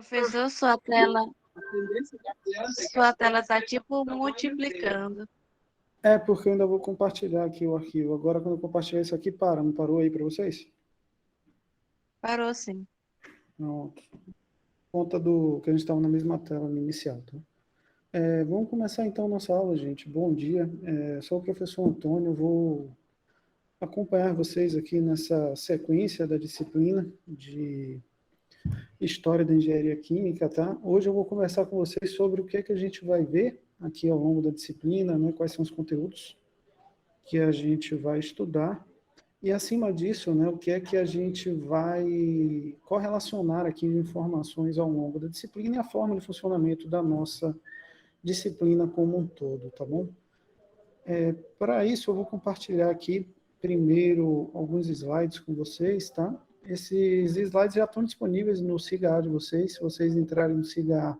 Professor, sua tela está tipo multiplicando. É porque eu ainda vou compartilhar aqui o arquivo. Agora, quando eu compartilhar isso aqui, não parou aí para vocês? Parou sim. Pronto. Conta do que a gente estava na mesma tela no inicial, tá? Vamos começar então nossa aula, gente. Bom dia. Sou o professor Antônio, vou acompanhar vocês aqui nessa sequência da disciplina de História da Engenharia Química, tá? Hoje eu vou conversar com vocês sobre o que é que a gente vai ver aqui ao longo da disciplina, né? Quais são os conteúdos que a gente vai estudar. E, acima disso, né, o que é que a gente vai correlacionar aqui de informações ao longo da disciplina e a forma de funcionamento da nossa disciplina como um todo, tá bom? Para isso, eu vou compartilhar aqui, primeiro, alguns slides com vocês, tá? Esses slides já estão disponíveis no SIGA de vocês. Se vocês entrarem no SIGA,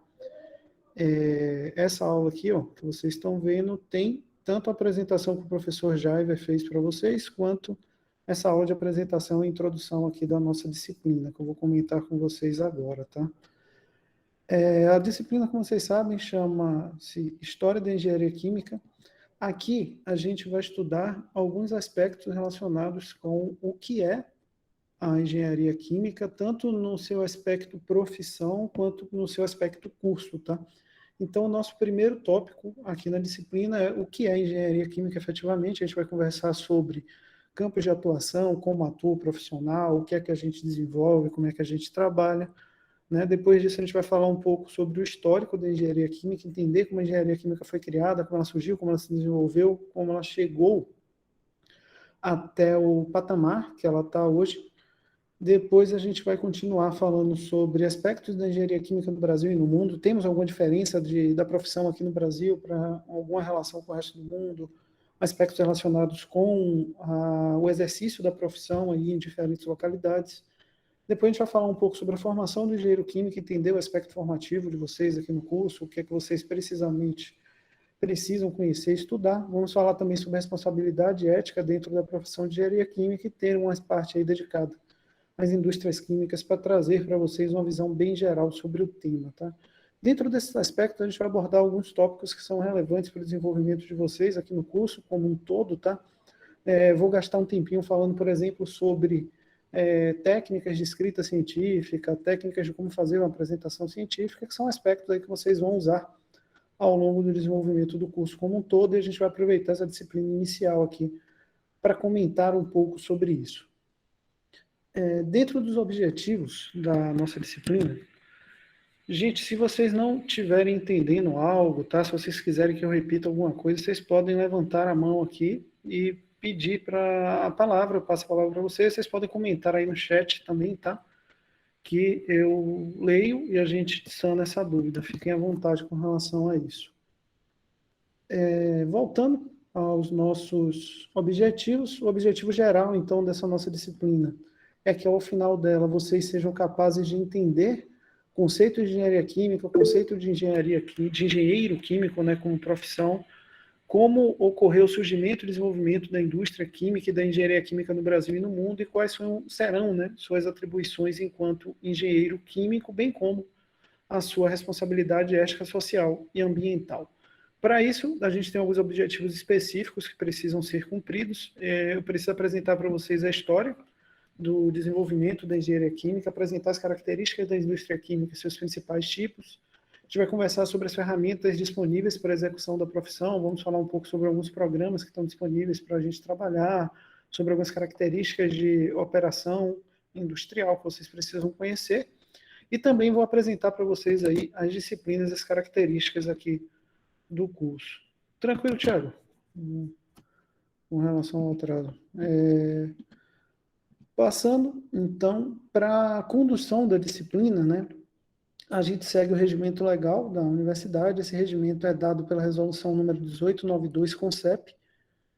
essa aula aqui, ó, que vocês estão vendo, tem tanto a apresentação que o professor Jaiver fez para vocês, quanto essa aula de apresentação e introdução aqui da nossa disciplina, que eu vou comentar com vocês agora, tá? A disciplina, como vocês sabem, chama-se História da Engenharia Química. Aqui, a gente vai estudar alguns aspectos relacionados com o que é a engenharia química, tanto no seu aspecto profissão, quanto no seu aspecto curso, tá? Então, o nosso primeiro tópico aqui na disciplina é o que é engenharia química efetivamente. A gente vai conversar sobre campos de atuação, como atua o profissional, o que é que a gente desenvolve, como é que a gente trabalha, né? Depois disso, a gente vai falar um pouco sobre o histórico da engenharia química, entender como a engenharia química foi criada, como ela surgiu, como ela se desenvolveu, como ela chegou até o patamar que ela está hoje. Depois a gente vai continuar falando sobre aspectos da engenharia química no Brasil e no mundo. Temos alguma diferença da profissão aqui no Brasil para alguma relação com o resto do mundo? Aspectos relacionados com o exercício da profissão aí em diferentes localidades. Depois a gente vai falar um pouco sobre a formação do engenheiro químico, entender o aspecto formativo de vocês aqui no curso, o que é que vocês precisamente precisam conhecer e estudar. Vamos falar também sobre responsabilidade ética dentro da profissão de engenharia química e ter uma parte aí dedicada às indústrias químicas para trazer para vocês uma visão bem geral sobre o tema, tá? Dentro desses aspectos, a gente vai abordar alguns tópicos que são relevantes para o desenvolvimento de vocês aqui no curso como um todo, tá? Vou gastar um tempinho falando, por exemplo, sobre técnicas de escrita científica, técnicas de como fazer uma apresentação científica, que são aspectos aí que vocês vão usar ao longo do desenvolvimento do curso como um todo, e a gente vai aproveitar essa disciplina inicial aqui para comentar um pouco sobre isso. Dentro dos objetivos da nossa disciplina, gente, se vocês não estiverem entendendo algo, tá? Se vocês quiserem que eu repita alguma coisa, vocês podem levantar a mão aqui e pedir para a palavra, eu passo a palavra para vocês. Vocês podem comentar aí no chat também, tá? Que eu leio e a gente sana essa dúvida. Fiquem à vontade com relação a isso. Voltando aos nossos objetivos, o objetivo geral, então, dessa nossa disciplina é que, ao final dela, vocês sejam capazes de entender o conceito de engenharia química, o conceito de engenheiro químico, né, como profissão, como ocorreu o surgimento e desenvolvimento da indústria química e da engenharia química no Brasil e no mundo, e quais serão, né, suas atribuições enquanto engenheiro químico, bem como a sua responsabilidade ética, social e ambiental. Para isso, a gente tem alguns objetivos específicos que precisam ser cumpridos. Eu preciso apresentar para vocês a história do desenvolvimento da engenharia química, apresentar as características da indústria química e seus principais tipos. A gente vai conversar sobre as ferramentas disponíveis para a execução da profissão, vamos falar um pouco sobre alguns programas que estão disponíveis para a gente trabalhar, sobre algumas características de operação industrial que vocês precisam conhecer, e também vou apresentar para vocês aí as disciplinas e as características aqui do curso. Tranquilo, Thiago? Com relação ao atraso. Passando, então, para a condução da disciplina, né? A gente segue o regimento legal da universidade. Esse regimento é dado pela resolução número 1892 CONCEP,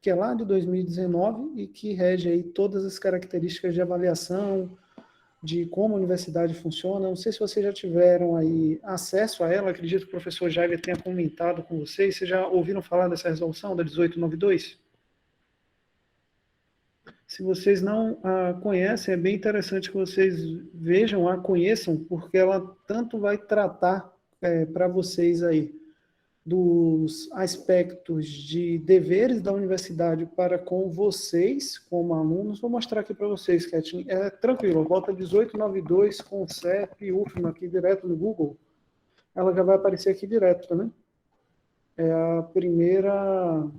que é lá de 2019 e que rege aí todas as características de avaliação, de como a universidade funciona. Não sei se vocês já tiveram aí acesso a ela, acredito que o professor Jair tenha comentado com vocês. Vocês já ouviram falar dessa resolução da 1892? Se vocês não a conhecem, é bem interessante que vocês vejam, a conheçam, porque ela tanto vai tratar para vocês aí dos aspectos de deveres da universidade para com vocês, como alunos. Vou mostrar aqui para vocês, quietinho. É tranquilo, bota 1892 com CEP e UFMA aqui direto no Google. Ela já vai aparecer aqui direto, tá, né? É o primeiro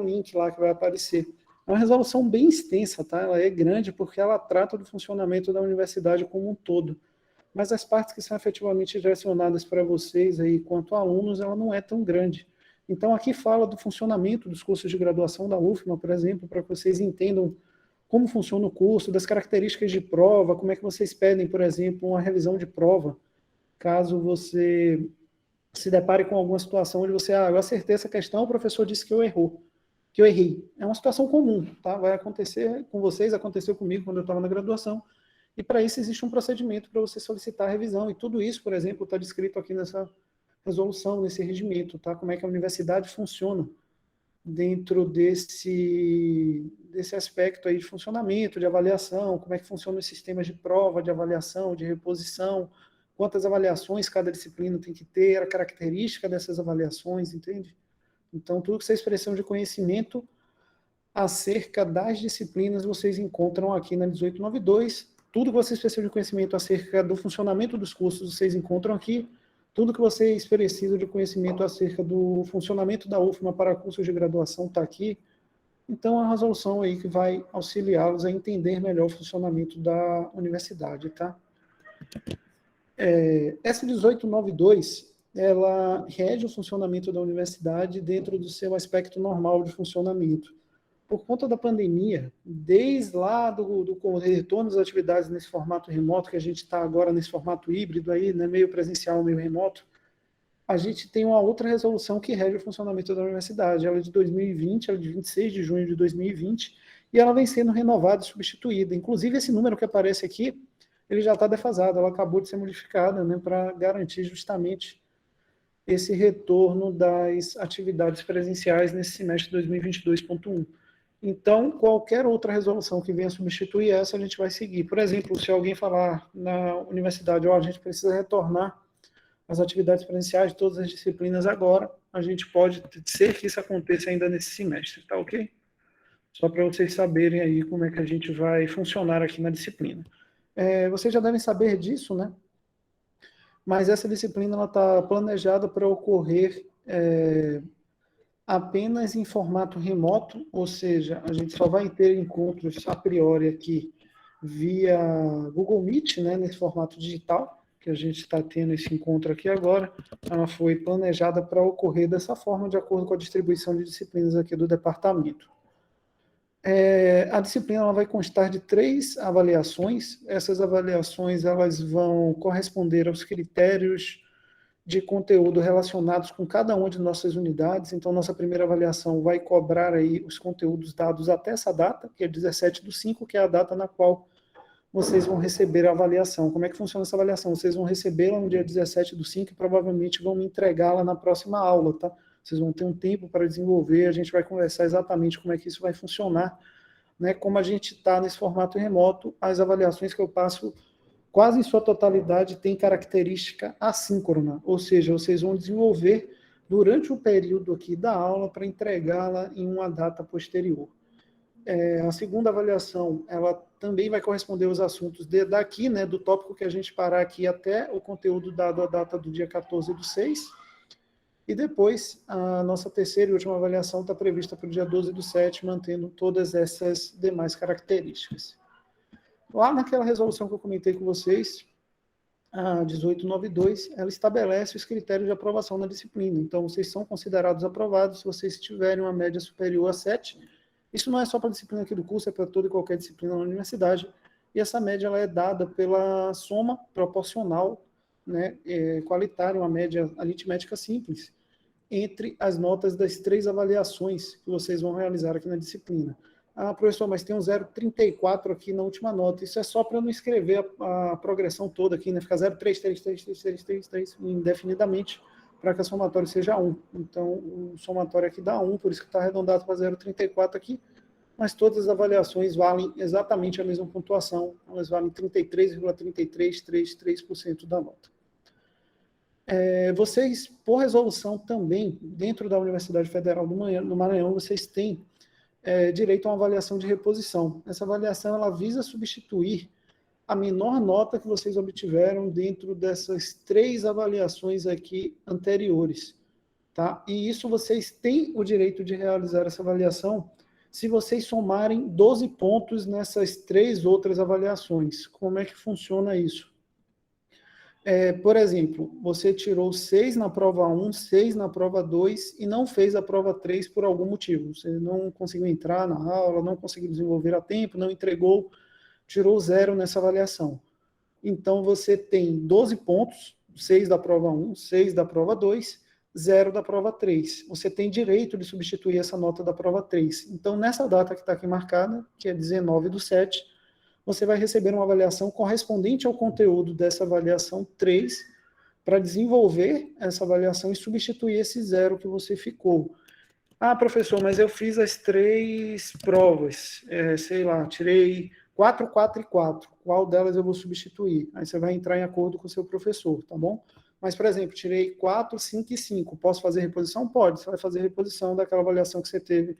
link lá que vai aparecer. É uma resolução bem extensa, tá? Ela é grande porque ela trata do funcionamento da universidade como um todo. Mas as partes que são efetivamente direcionadas para vocês aí, quanto alunos, ela não é tão grande. Então, aqui fala do funcionamento dos cursos de graduação da UFMA, por exemplo, para que vocês entendam como funciona o curso, das características de prova, como é que vocês pedem, por exemplo, uma revisão de prova, caso você se depare com alguma situação onde você, eu acertei essa questão, o professor disse que eu errei. É uma situação comum, tá? Vai acontecer com vocês, aconteceu comigo quando eu estava na graduação, e para isso existe um procedimento para você solicitar a revisão, e tudo isso, por exemplo, está descrito aqui nessa resolução, nesse regimento, tá? Como é que a universidade funciona dentro desse aspecto aí de funcionamento, de avaliação, como é que funcionam os sistemas de prova, de avaliação, de reposição, quantas avaliações cada disciplina tem que ter, a característica dessas avaliações, entende? Então, tudo que vocês precisam de conhecimento acerca das disciplinas, vocês encontram aqui na 1892. Tudo que vocês precisam de conhecimento acerca do funcionamento dos cursos, vocês encontram aqui. Tudo que vocês precisam de conhecimento acerca do funcionamento da UFMA para cursos de graduação está aqui. Então, é uma resolução aí que vai auxiliá-los a entender melhor o funcionamento da universidade, tá? Essa 1892, ela rege o funcionamento da universidade dentro do seu aspecto normal de funcionamento. Por conta da pandemia, desde lá do retorno das atividades nesse formato remoto, que a gente está agora nesse formato híbrido aí, né, meio presencial, meio remoto, a gente tem uma outra resolução que rege o funcionamento da universidade. Ela é de 2020, ela é de 26 de junho de 2020, e ela vem sendo renovada e substituída. Inclusive, esse número que aparece aqui, ele já está defasado, ela acabou de ser modificada, né, para garantir justamente esse retorno das atividades presenciais nesse semestre 2022.1. Então, qualquer outra resolução que venha substituir essa, a gente vai seguir. Por exemplo, se alguém falar na universidade, a gente precisa retornar às atividades presenciais de todas as disciplinas agora, a gente pode ser que isso aconteça ainda nesse semestre, tá ok? Só para vocês saberem aí como é que a gente vai funcionar aqui na disciplina. Vocês já devem saber disso, né? Mas essa disciplina está planejada para ocorrer apenas em formato remoto, ou seja, a gente só vai ter encontros a priori aqui via Google Meet, né, nesse formato digital, que a gente está tendo esse encontro aqui agora. Ela foi planejada para ocorrer dessa forma, de acordo com a distribuição de disciplinas aqui do departamento. A disciplina ela vai constar de 3 avaliações. Essas avaliações elas vão corresponder aos critérios de conteúdo relacionados com cada uma de nossas unidades. Então, nossa primeira avaliação vai cobrar aí os conteúdos dados até essa data, que é 17/5, que é a data na qual vocês vão receber a avaliação. Como é que funciona essa avaliação? Vocês vão recebê-la no dia 17/5 e provavelmente vão me entregá-la na próxima aula, tá? Vocês vão ter um tempo para desenvolver, a gente vai conversar exatamente como é que isso vai funcionar, né? Como a gente está nesse formato remoto, as avaliações que eu passo quase em sua totalidade tem característica assíncrona, ou seja, vocês vão desenvolver durante o período aqui da aula para entregá-la em uma data posterior. A segunda avaliação, ela também vai corresponder aos assuntos daqui, né, do tópico que a gente parar aqui até o conteúdo dado a data do dia 14/6, e depois a nossa terceira e última avaliação está prevista para o dia 12/7, mantendo todas essas demais características. Lá naquela resolução que eu comentei com vocês, a 1892, ela estabelece os critérios de aprovação na disciplina. Então, vocês são considerados aprovados se vocês tiverem uma média superior a 7. Isso não é só para a disciplina aqui do curso, é para toda e qualquer disciplina na universidade. E essa média ela é dada pela soma proporcional, né, qualitária, uma média aritmética simples, entre as notas das 3 avaliações que vocês vão realizar aqui na disciplina. Professor, mas tem um 0,34 aqui na última nota. Isso é só para eu não escrever a progressão toda aqui, né? Fica 0,3333333 indefinidamente, para que a somatória seja 1. Então, o somatório aqui dá 1, por isso que está arredondado para 0,34 aqui. mas todas as avaliações valem exatamente a mesma pontuação, elas valem 33,3333% da nota. Vocês, por resolução também, dentro da Universidade Federal do Maranhão, vocês têm direito a uma avaliação de reposição. Essa avaliação ela visa substituir a menor nota que vocês obtiveram dentro dessas 3 avaliações aqui anteriores. Tá? E isso vocês têm o direito de realizar essa avaliação se vocês somarem 12 pontos nessas 3 outras avaliações. Como é que funciona isso? Por exemplo, você tirou 6 na prova 1, 6 na prova 2 e não fez a prova 3 por algum motivo. Você não conseguiu entrar na aula, não conseguiu desenvolver a tempo, não entregou, tirou 0 nessa avaliação. Então, você tem 12 pontos, 6 da prova 1, 6 da prova 2, 0 da prova 3. Você tem direito de substituir essa nota da prova 3. Então, nessa data que está aqui marcada, que é 19/7, você vai receber uma avaliação correspondente ao conteúdo dessa avaliação 3, para desenvolver essa avaliação e substituir esse 0 que você ficou. Ah, professor, mas eu fiz as 3 provas, sei lá, tirei 4, 4 e 4. Qual delas eu vou substituir? Aí você vai entrar em acordo com o seu professor, tá bom? Mas, por exemplo, tirei 4, 5 e 5. Posso fazer reposição? Pode. Você vai fazer reposição daquela avaliação que você teve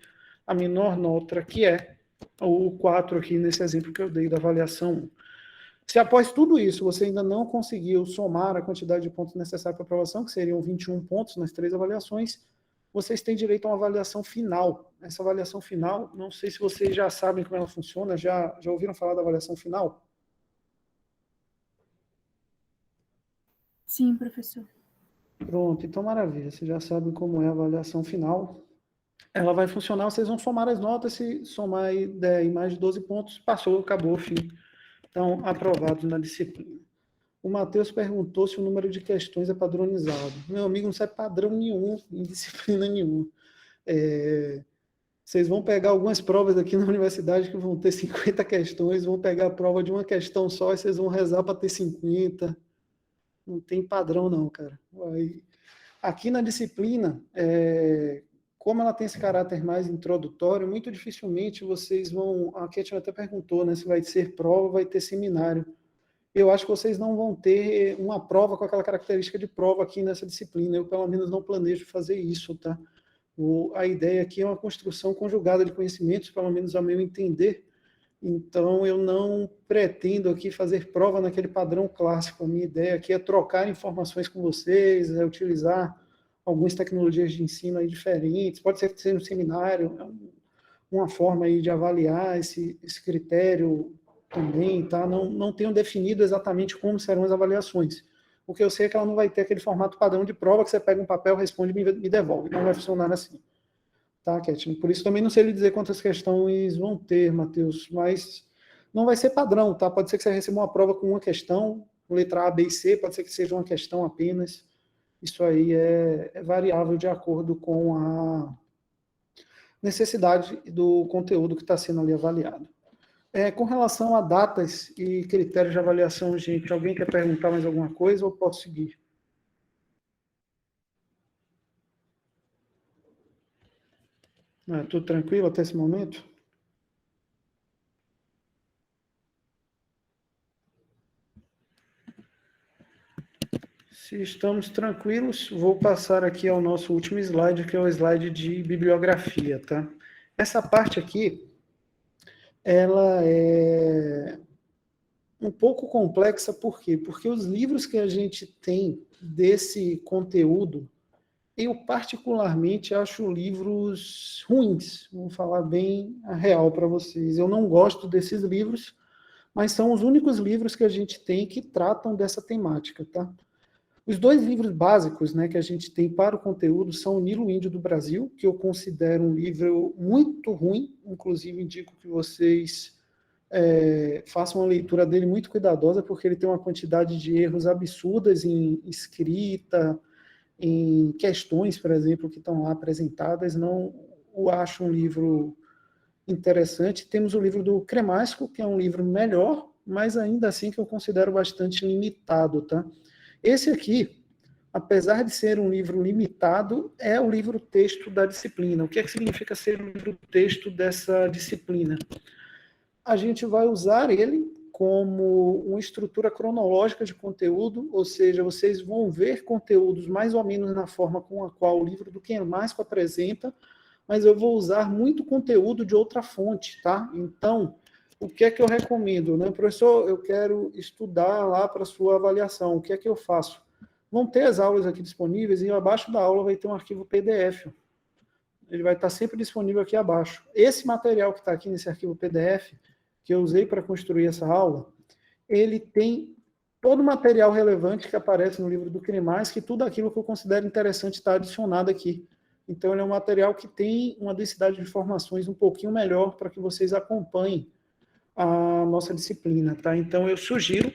a menor nota, que é o 4 aqui nesse exemplo que eu dei da avaliação 1. Se após tudo isso você ainda não conseguiu somar a quantidade de pontos necessários para aprovação, que seriam 21 pontos nas 3 avaliações, vocês têm direito a uma avaliação final. Essa avaliação final, não sei se vocês já sabem como ela funciona, já ouviram falar da avaliação final? Sim, professor. Pronto, então maravilha, vocês já sabem como é a avaliação final. Ela vai funcionar, vocês vão somar as notas, se somar aí mais de 12 pontos, passou, acabou, fim. Então, aprovados na disciplina. O Matheus perguntou se o número de questões é padronizado. Meu amigo, não sai padrão nenhum, em disciplina nenhuma. Vocês vão pegar algumas provas aqui na universidade que vão ter 50 questões, vão pegar a prova de uma questão só e vocês vão rezar para ter 50. Não tem padrão não, cara. Aqui na disciplina, como ela tem esse caráter mais introdutório, muito dificilmente vocês vão... A Ketia até perguntou, né, se vai ser prova, vai ter seminário. Eu acho que vocês não vão ter uma prova com aquela característica de prova aqui nessa disciplina. Eu, pelo menos, não planejo fazer isso, tá? A ideia aqui é uma construção conjugada de conhecimentos, pelo menos a meu entender. Então, eu não pretendo aqui fazer prova naquele padrão clássico. A minha ideia aqui é trocar informações com vocês, utilizar algumas tecnologias de ensino aí diferentes. Pode ser que seja um seminário, uma forma aí de avaliar esse critério também, tá? Não tenho definido exatamente como serão as avaliações. O que eu sei é que ela não vai ter aquele formato padrão de prova que você pega um papel, responde e me devolve. Não vai funcionar assim. Tá, Ketin? Por isso também não sei lhe dizer quantas questões vão ter, Matheus, mas não vai ser padrão, tá? Pode ser que você receba uma prova com uma questão, letra A, B e C, pode ser que seja uma questão apenas. Isso aí é variável de acordo com a necessidade do conteúdo que está sendo ali avaliado. Com relação a datas e critérios de avaliação, gente, alguém quer perguntar mais alguma coisa ou posso seguir? Tudo tranquilo até esse momento? Se estamos tranquilos, vou passar aqui ao nosso último slide, que é o slide de bibliografia, tá? Essa parte aqui, ela é um pouco complexa, por quê? Porque os livros que a gente tem desse conteúdo, eu particularmente acho livros ruins, vou falar bem a real para vocês. Eu não gosto desses livros, mas são os únicos livros que a gente tem que tratam dessa temática, tá? Os 2 livros básicos, né, que a gente tem para o conteúdo são o Nilo Índio do Brasil, que eu considero um livro muito ruim, inclusive indico que vocês façam uma leitura dele muito cuidadosa, porque ele tem uma quantidade de erros absurdas em escrita, em questões, por exemplo, que estão lá apresentadas. Não o acho um livro interessante. Temos o livro do Cremasco, que é um livro melhor, mas ainda assim que eu considero bastante limitado, tá? Esse aqui, apesar de ser um livro limitado, é o livro-texto da disciplina. O que é que significa ser o livro-texto dessa disciplina? A gente vai usar ele como uma estrutura cronológica de conteúdo, ou seja, vocês vão ver conteúdos mais ou menos na forma com a qual o livro do Ken Masco apresenta, mas eu vou usar muito conteúdo de outra fonte, tá? Então, o que é que eu recomendo, né? Professor, eu quero estudar lá para sua avaliação, o que é que eu faço? Vão ter as aulas aqui disponíveis e abaixo da aula vai ter um arquivo PDF. Ele vai estar sempre disponível aqui abaixo. Esse material que está aqui nesse arquivo PDF, que eu usei para construir essa aula, ele tem todo o material relevante que aparece no livro do CREMAS, que tudo aquilo que eu considero interessante está adicionado aqui. Então, ele é um material que tem uma densidade de informações um pouquinho melhor para que vocês acompanhem a nossa disciplina, tá? Então, eu sugiro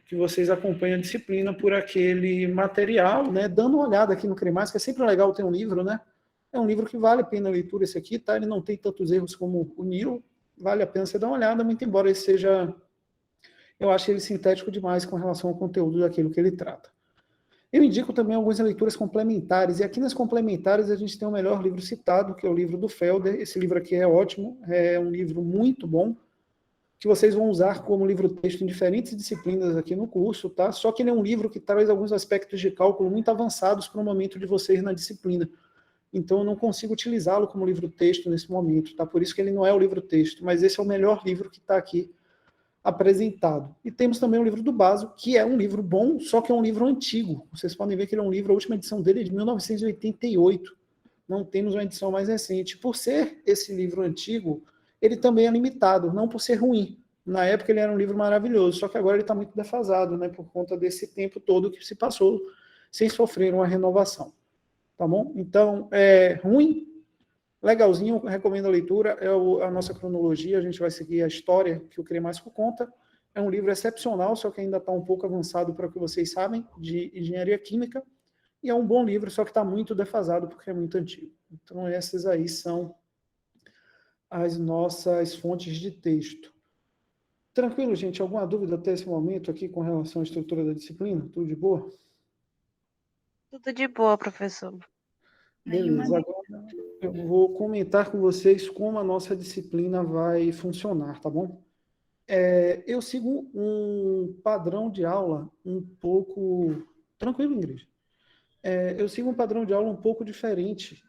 que vocês acompanhem a disciplina por aquele material, né? Dando uma olhada aqui no CREMAS, que é sempre legal ter um livro, né? É um livro que vale a pena a leitura esse aqui, tá? Ele não tem tantos erros como o Nilo, vale a pena você dar uma olhada, muito embora ele seja... Eu acho ele sintético demais com relação ao conteúdo daquilo que ele trata. Eu indico também algumas leituras complementares, e aqui nas complementares a gente tem o melhor livro citado, que é o livro do Felder. Esse livro aqui é ótimo, é um livro muito bom, que vocês vão usar como livro-texto em diferentes disciplinas aqui no curso, tá? Só que ele é um livro que traz alguns aspectos de cálculo muito avançados para o momento de vocês na disciplina. Então, eu não consigo utilizá-lo como livro-texto nesse momento, tá? Por isso que ele não é o livro-texto, mas esse é o melhor livro que está aqui apresentado. E temos também o livro do Baso, que é um livro bom, só que é um livro antigo. Vocês podem ver que ele é um livro, a última edição dele é de 1988. Não temos uma edição mais recente. Por ser esse livro antigo, ele também é limitado, não por ser ruim. Na época ele era um livro maravilhoso, só que agora ele está muito defasado, né, por conta desse tempo todo que se passou sem sofrer uma renovação. Tá bom? Então, é ruim, legalzinho, recomendo a leitura, é a nossa cronologia, a gente vai seguir a história que o Cremasco conta. É um livro excepcional, só que ainda está um pouco avançado para o que vocês sabem, de engenharia química, e é um bom livro, só que está muito defasado porque é muito antigo. Então, essas aí são as nossas fontes de texto. Tranquilo, gente? Alguma dúvida até esse momento aqui com relação à estrutura da disciplina? Tudo de boa? Tudo de boa, professor. Beleza, agora eu vou comentar com vocês como a nossa disciplina vai funcionar, tá bom? Eu sigo um padrão de aula um pouco... Tranquilo, Ingrid? Eu sigo um padrão de aula um pouco diferente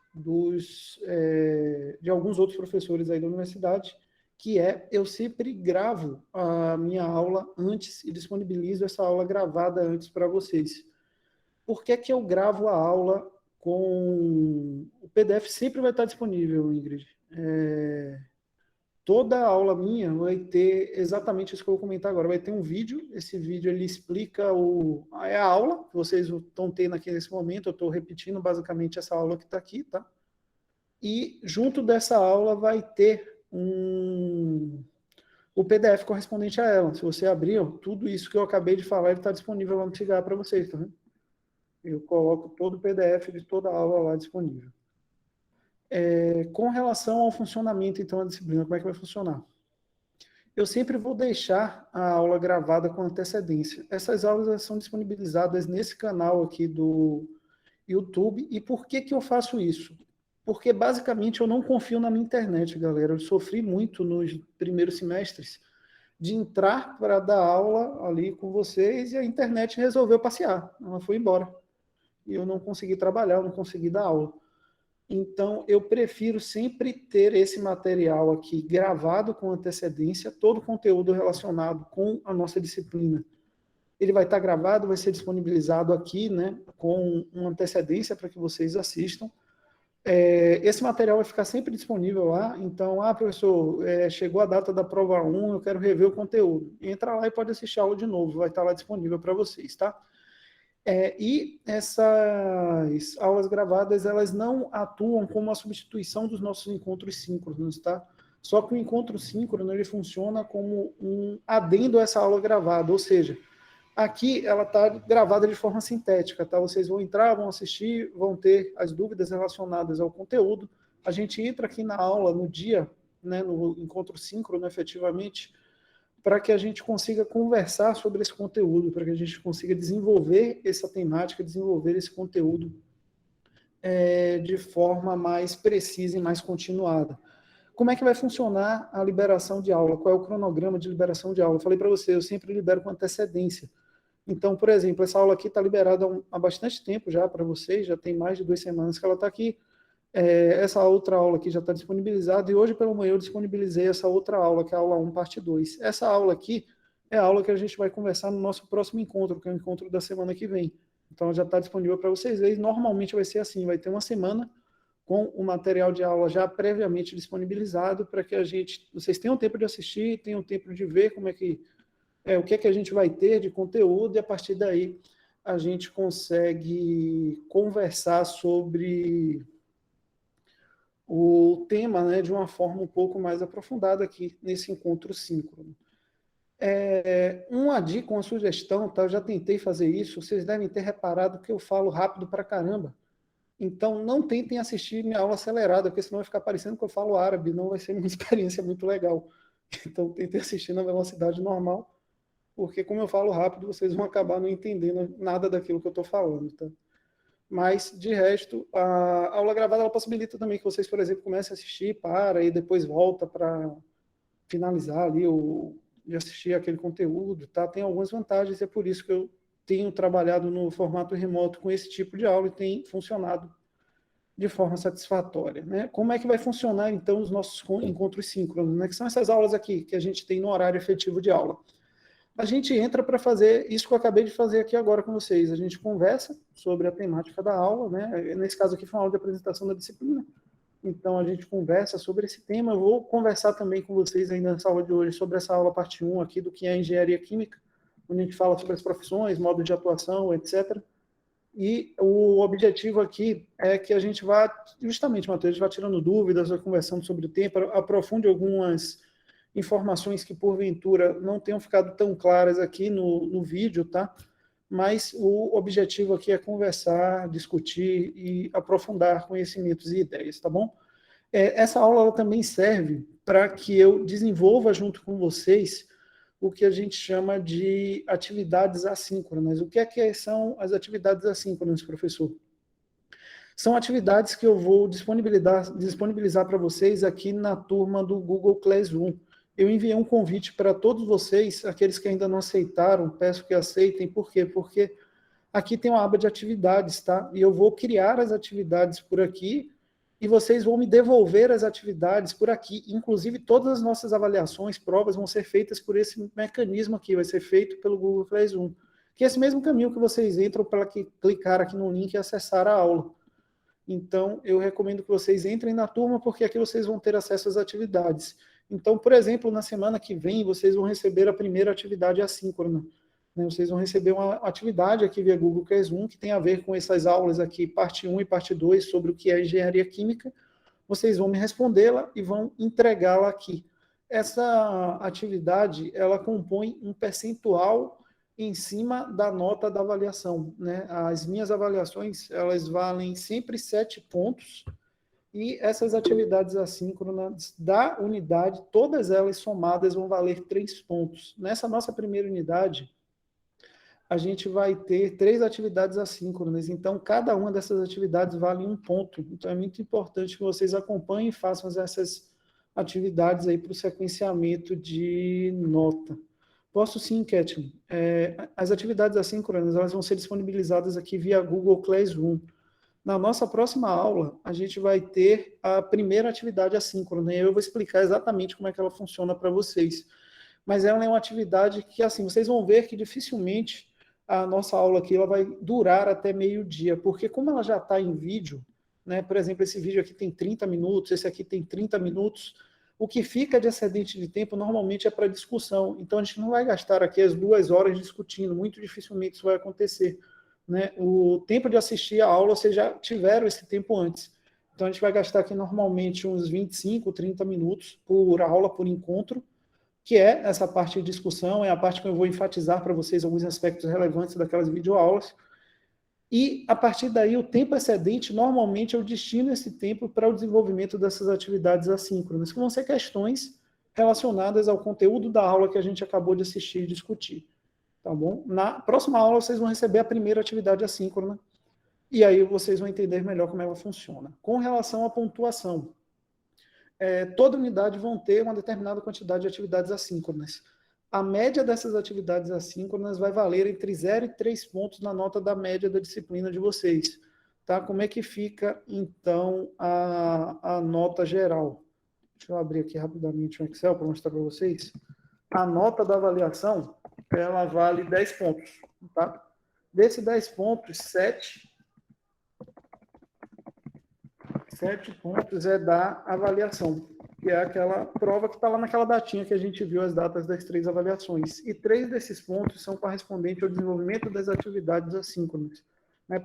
de alguns outros professores aí da universidade, que eu sempre gravo a minha aula antes e disponibilizo essa aula gravada antes para vocês. Por que que eu gravo a aula com... O PDF sempre vai estar disponível, Ingrid. Toda a aula minha vai ter exatamente isso que eu vou comentar agora. Vai ter um vídeo, esse vídeo ele explica a aula que vocês estão tendo aqui nesse momento. Eu estou repetindo basicamente essa aula que está aqui, tá? E junto dessa aula vai ter o PDF correspondente a ela. Se você abrir, ó, tudo isso que eu acabei de falar, ele está disponível lá no Tigar para vocês, tá vendo? Eu coloco todo o PDF de toda a aula lá disponível. Com relação ao funcionamento, então, da disciplina, como é que vai funcionar? Eu sempre vou deixar a aula gravada com antecedência. Essas aulas são disponibilizadas nesse canal aqui do YouTube. E por que que eu faço isso? Porque, basicamente, eu não confio na minha internet, galera. Eu sofri muito nos primeiros semestres de entrar para dar aula ali com vocês e a internet resolveu passear. Ela foi embora. E eu não consegui trabalhar, eu não consegui dar aula. Então, eu prefiro sempre ter esse material aqui gravado com antecedência, todo o conteúdo relacionado com a nossa disciplina. Ele vai estar gravado, vai ser disponibilizado aqui, né, com uma antecedência para que vocês assistam. Esse material vai ficar sempre disponível lá, então, professor, chegou a data da prova 1, eu quero rever o conteúdo. Entra lá e pode assistir a aula de novo, vai estar lá disponível para vocês, tá? E essas aulas gravadas, elas não atuam como a substituição dos nossos encontros síncronos, tá? Só que o encontro síncrono, ele funciona como um adendo a essa aula gravada, ou seja, aqui ela está gravada de forma sintética, tá? Vocês vão entrar, vão assistir, vão ter as dúvidas relacionadas ao conteúdo. A gente entra aqui na aula no dia, né, no encontro síncrono, efetivamente, para que a gente consiga conversar sobre esse conteúdo, para que a gente consiga desenvolver essa temática, desenvolver esse conteúdo de forma mais precisa e mais continuada. Como é que vai funcionar a liberação de aula? Qual é o cronograma de liberação de aula? Eu falei para você, eu sempre libero com antecedência. Então, por exemplo, essa aula aqui está liberada há bastante tempo já para vocês, já tem mais de 2 semanas que ela está aqui. Essa outra aula aqui já está disponibilizada, e hoje pela manhã eu disponibilizei essa outra aula, que é a aula 1, parte 2. Essa aula aqui é a aula que a gente vai conversar no nosso próximo encontro, que é o encontro da semana que vem. Então, já está disponível para vocês verem. Normalmente vai ser assim, vai ter uma semana com o material de aula já previamente disponibilizado, para que vocês tenham tempo de assistir, tenham tempo de ver o que é que a gente vai ter de conteúdo, e a partir daí a gente consegue conversar sobre o tema, né, de uma forma um pouco mais aprofundada aqui nesse encontro síncrono. Uma dica, uma sugestão, tá? Eu já tentei fazer isso, vocês devem ter reparado que eu falo rápido pra caramba. Então, não tentem assistir minha aula acelerada, porque senão vai ficar parecendo que eu falo árabe, não vai ser uma experiência muito legal. Então, tentem assistir na velocidade normal, porque como eu falo rápido, vocês vão acabar não entendendo nada daquilo que eu estou falando, tá? Mas, de resto, a aula gravada ela possibilita também que vocês, por exemplo, comecem a assistir, para e depois volta para finalizar ali ou de assistir aquele conteúdo, tá? Tem algumas vantagens, e é por isso que eu tenho trabalhado no formato remoto com esse tipo de aula e tem funcionado de forma satisfatória, né? Como é que vai funcionar, então, os nossos encontros síncronos, né? Que são essas aulas aqui que a gente tem no horário efetivo de aula. A gente entra para fazer isso que eu acabei de fazer aqui agora com vocês. A gente conversa sobre a temática da aula, né? Nesse caso aqui foi uma aula de apresentação da disciplina. Então, a gente conversa sobre esse tema. Eu vou conversar também com vocês ainda nessa aula de hoje sobre essa aula parte 1 aqui do que é engenharia química, onde a gente fala sobre as profissões, modo de atuação, etc. E o objetivo aqui é que a gente vá, justamente, Matheus, a gente vai tirando dúvidas, vai conversando sobre o tema, aprofunde algumas informações que, porventura, não tenham ficado tão claras aqui no vídeo, tá? Mas o objetivo aqui é conversar, discutir e aprofundar conhecimentos e ideias, tá bom? Essa aula ela também serve para que eu desenvolva junto com vocês o que a gente chama de atividades assíncronas. O que são as atividades assíncronas, professor? São atividades que eu vou disponibilizar para vocês aqui na turma do Google Classroom. Eu enviei um convite para todos vocês, aqueles que ainda não aceitaram, peço que aceitem. Por quê? Porque aqui tem uma aba de atividades, tá? E eu vou criar as atividades por aqui, e vocês vão me devolver as atividades por aqui. Inclusive, todas as nossas avaliações, provas, vão ser feitas por esse mecanismo aqui, vai ser feito pelo Google Classroom, que é esse mesmo caminho que vocês entram para clicar aqui no link e acessar a aula. Então, eu recomendo que vocês entrem na turma, porque aqui vocês vão ter acesso às atividades. Então, por exemplo, na semana que vem, vocês vão receber a primeira atividade assíncrona. Vocês vão receber uma atividade aqui via Google Classroom, que tem a ver com essas aulas aqui, parte 1 e parte 2, sobre o que é engenharia química. Vocês vão me respondê-la e vão entregá-la aqui. Essa atividade, ela compõe um percentual em cima da nota da avaliação, né? As minhas avaliações, elas valem sempre 7 pontos, e essas atividades assíncronas da unidade, todas elas somadas vão valer 3 pontos. Nessa nossa primeira unidade, a gente vai ter 3 atividades assíncronas, então cada uma dessas atividades vale 1 ponto. Então é muito importante que vocês acompanhem e façam essas atividades aí para o sequenciamento de nota. Posso sim, Kathleen. As atividades assíncronas elas vão ser disponibilizadas aqui via Google Classroom. Na nossa próxima aula, a gente vai ter a primeira atividade assíncrona, e eu vou explicar exatamente como é que ela funciona para vocês. Mas ela é uma atividade que, assim, vocês vão ver que dificilmente a nossa aula aqui ela vai durar até meio-dia, porque como ela já está em vídeo, né, por exemplo, esse vídeo aqui tem 30 minutos, esse aqui tem 30 minutos, o que fica de excedente de tempo normalmente é para discussão. Então, a gente não vai gastar aqui as 2 horas discutindo, muito dificilmente isso vai acontecer. Né? O tempo de assistir a aula, vocês já tiveram esse tempo antes. Então, a gente vai gastar aqui normalmente uns 25, 30 minutos por aula, por encontro, que é essa parte de discussão, é a parte que eu vou enfatizar para vocês alguns aspectos relevantes daquelas videoaulas. E, a partir daí, o tempo excedente, normalmente, eu destino esse tempo para o desenvolvimento dessas atividades assíncronas, que vão ser questões relacionadas ao conteúdo da aula que a gente acabou de assistir e discutir, tá bom? Na próxima aula, vocês vão receber a primeira atividade assíncrona, e aí vocês vão entender melhor como ela funciona. Com relação à pontuação, toda unidade vão ter uma determinada quantidade de atividades assíncronas. A média dessas atividades assíncronas vai valer entre 0 e 3 pontos na nota da média da disciplina de vocês. Tá? Como é que fica, então, a nota geral? Deixa eu abrir aqui rapidamente o Excel para mostrar para vocês. A nota da avaliação, ela vale 10 pontos. Tá? Desses 10 pontos, 7 pontos é da avaliação, que é aquela prova que está lá naquela datinha que a gente viu as datas das 3 avaliações. E 3 desses pontos são correspondentes ao desenvolvimento das atividades assíncronas.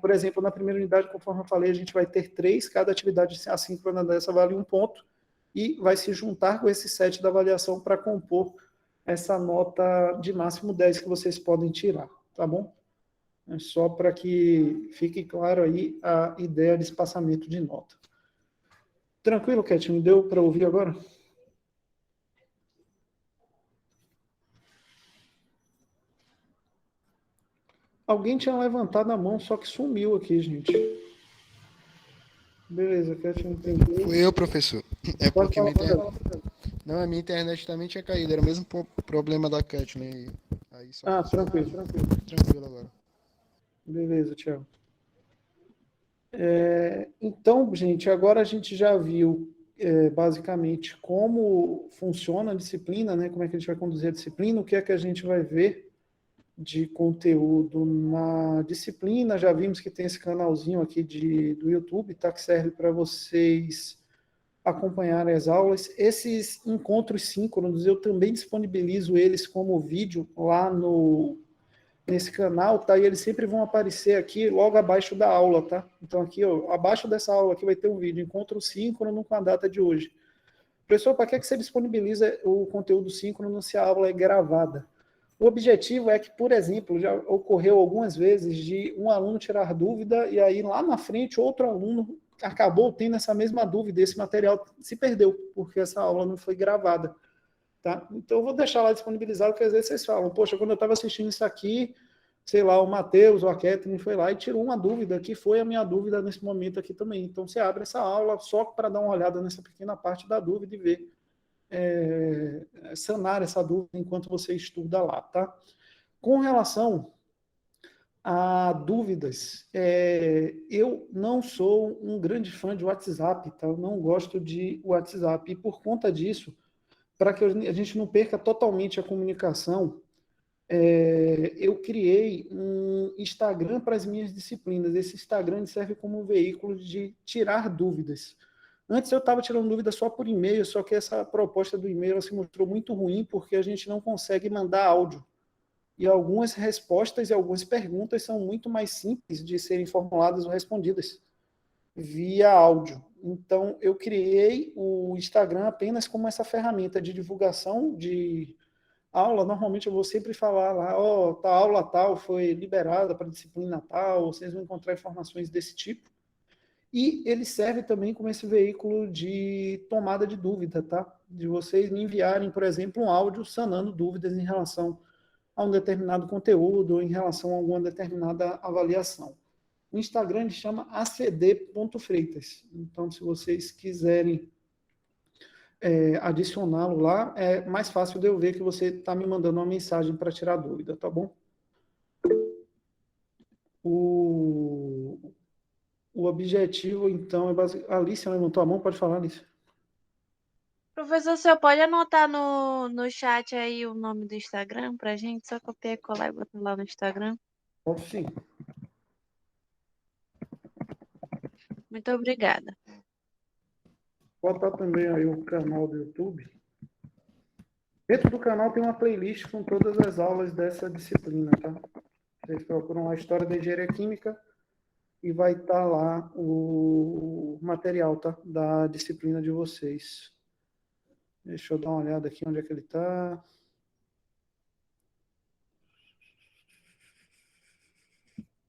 Por exemplo, na primeira unidade, conforme eu falei, a gente vai ter 3, cada atividade assíncrona dessa vale 1 ponto, e vai se juntar com esse 7 da avaliação para compor essa nota de máximo 10 que vocês podem tirar, tá bom? Só para que fique claro aí a ideia de espaçamento de nota. Tranquilo, Cat? Me deu para ouvir agora? Alguém tinha levantado a mão, só que sumiu aqui, gente. Beleza, Cat, não entendi. Fui eu, professor. É Pode porque falar, Não, a minha internet também tinha caído. Era o mesmo problema da Kathleen. Aí só tranquilo. tranquilo agora. Beleza, Thiago. Então, gente, agora a gente já viu basicamente como funciona a disciplina, né? Como é que a gente vai conduzir a disciplina, o que é que a gente vai ver de conteúdo na disciplina. Já vimos que tem esse canalzinho aqui do YouTube, tá? Que serve para vocês acompanharem as aulas. Esses encontros síncronos, eu também disponibilizo eles como vídeo lá nesse canal, tá? E eles sempre vão aparecer aqui logo abaixo da aula, tá? Então aqui, ó, abaixo dessa aula aqui vai ter um vídeo, encontro síncrono com a data de hoje. Professor, para que você disponibiliza o conteúdo síncrono se a aula é gravada? O objetivo é que, por exemplo, já ocorreu algumas vezes de um aluno tirar dúvida e aí lá na frente outro aluno acabou tendo essa mesma dúvida, esse material se perdeu, porque essa aula não foi gravada. Tá? Então, eu vou deixar lá disponibilizado, porque às vezes vocês falam, poxa, quando eu estava assistindo isso aqui, sei lá, o Matheus ou a Kathleen foi lá e tirou uma dúvida, que foi a minha dúvida nesse momento aqui também. Então, você abre essa aula só para dar uma olhada nessa pequena parte da dúvida e ver, sanar essa dúvida enquanto você estuda lá, tá? Com relação a dúvidas, eu não sou um grande fã de WhatsApp, tá? Eu não gosto de WhatsApp, e por conta disso, para que a gente não perca totalmente a comunicação, eu criei um Instagram para as minhas disciplinas. Esse Instagram serve como um veículo de tirar dúvidas. Antes eu estava tirando dúvidas só por e-mail, só que essa proposta do e-mail se mostrou muito ruim, porque a gente não consegue mandar áudio. E algumas respostas e algumas perguntas são muito mais simples de serem formuladas ou respondidas via áudio. Então, eu criei o Instagram apenas como essa ferramenta de divulgação de aula. Normalmente eu vou sempre falar lá, tá, aula tal foi liberada para disciplina tal, vocês vão encontrar informações desse tipo. E ele serve também como esse veículo de tomada de dúvida, tá? De vocês me enviarem, por exemplo, um áudio sanando dúvidas em relação a um determinado conteúdo ou em relação a alguma determinada avaliação. O Instagram ele chama acd.freitas. Então, se vocês quiserem adicioná-lo lá, é mais fácil de eu ver que você está me mandando uma mensagem para tirar dúvida, tá bom? O objetivo, então, é basicamente... Alice levantou a mão, pode falar, Alice. Professor, você pode anotar no chat aí o nome do Instagram pra gente? Só copiar e colar e botar lá no Instagram. Pode sim. Muito obrigada. Botar também aí o canal do YouTube. Dentro do canal tem uma playlist com todas as aulas dessa disciplina, tá? Vocês procuram lá História da Engenharia Química e vai estar lá o material, tá? Da disciplina de vocês. Deixa eu dar uma olhada aqui onde é que ele está.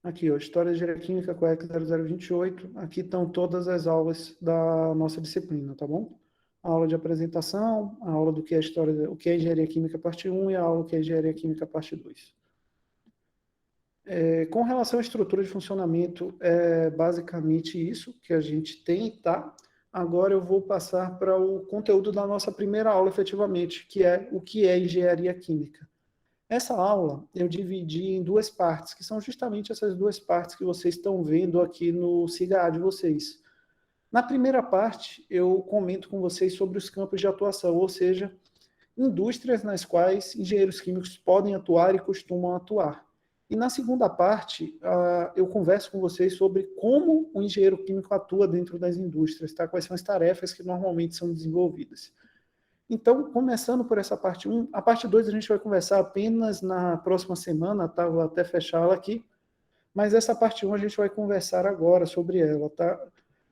Aqui, ó, História de Engenharia Química, COEC 0028. Aqui estão todas as aulas da nossa disciplina, tá bom? A aula de apresentação, a aula do que é história, o que é engenharia química parte 1 e a aula que é engenharia química parte 2. Com relação à estrutura de funcionamento, é basicamente isso que a gente tem, tá? Agora eu vou passar para o conteúdo da nossa primeira aula, efetivamente, que é o que é engenharia química. Essa aula eu dividi em duas partes, que são justamente essas duas partes que vocês estão vendo aqui no SIGA de vocês. Na primeira parte, eu comento com vocês sobre os campos de atuação, ou seja, indústrias nas quais engenheiros químicos podem atuar e costumam atuar. E na segunda parte, eu converso com vocês sobre como o engenheiro químico atua dentro das indústrias, tá? Quais são as tarefas que normalmente são desenvolvidas. Então, começando por essa parte 1, a parte 2 a gente vai conversar apenas na próxima semana, tá? Vou até fechá-la aqui, mas essa parte 1 a gente vai conversar agora sobre ela, tá?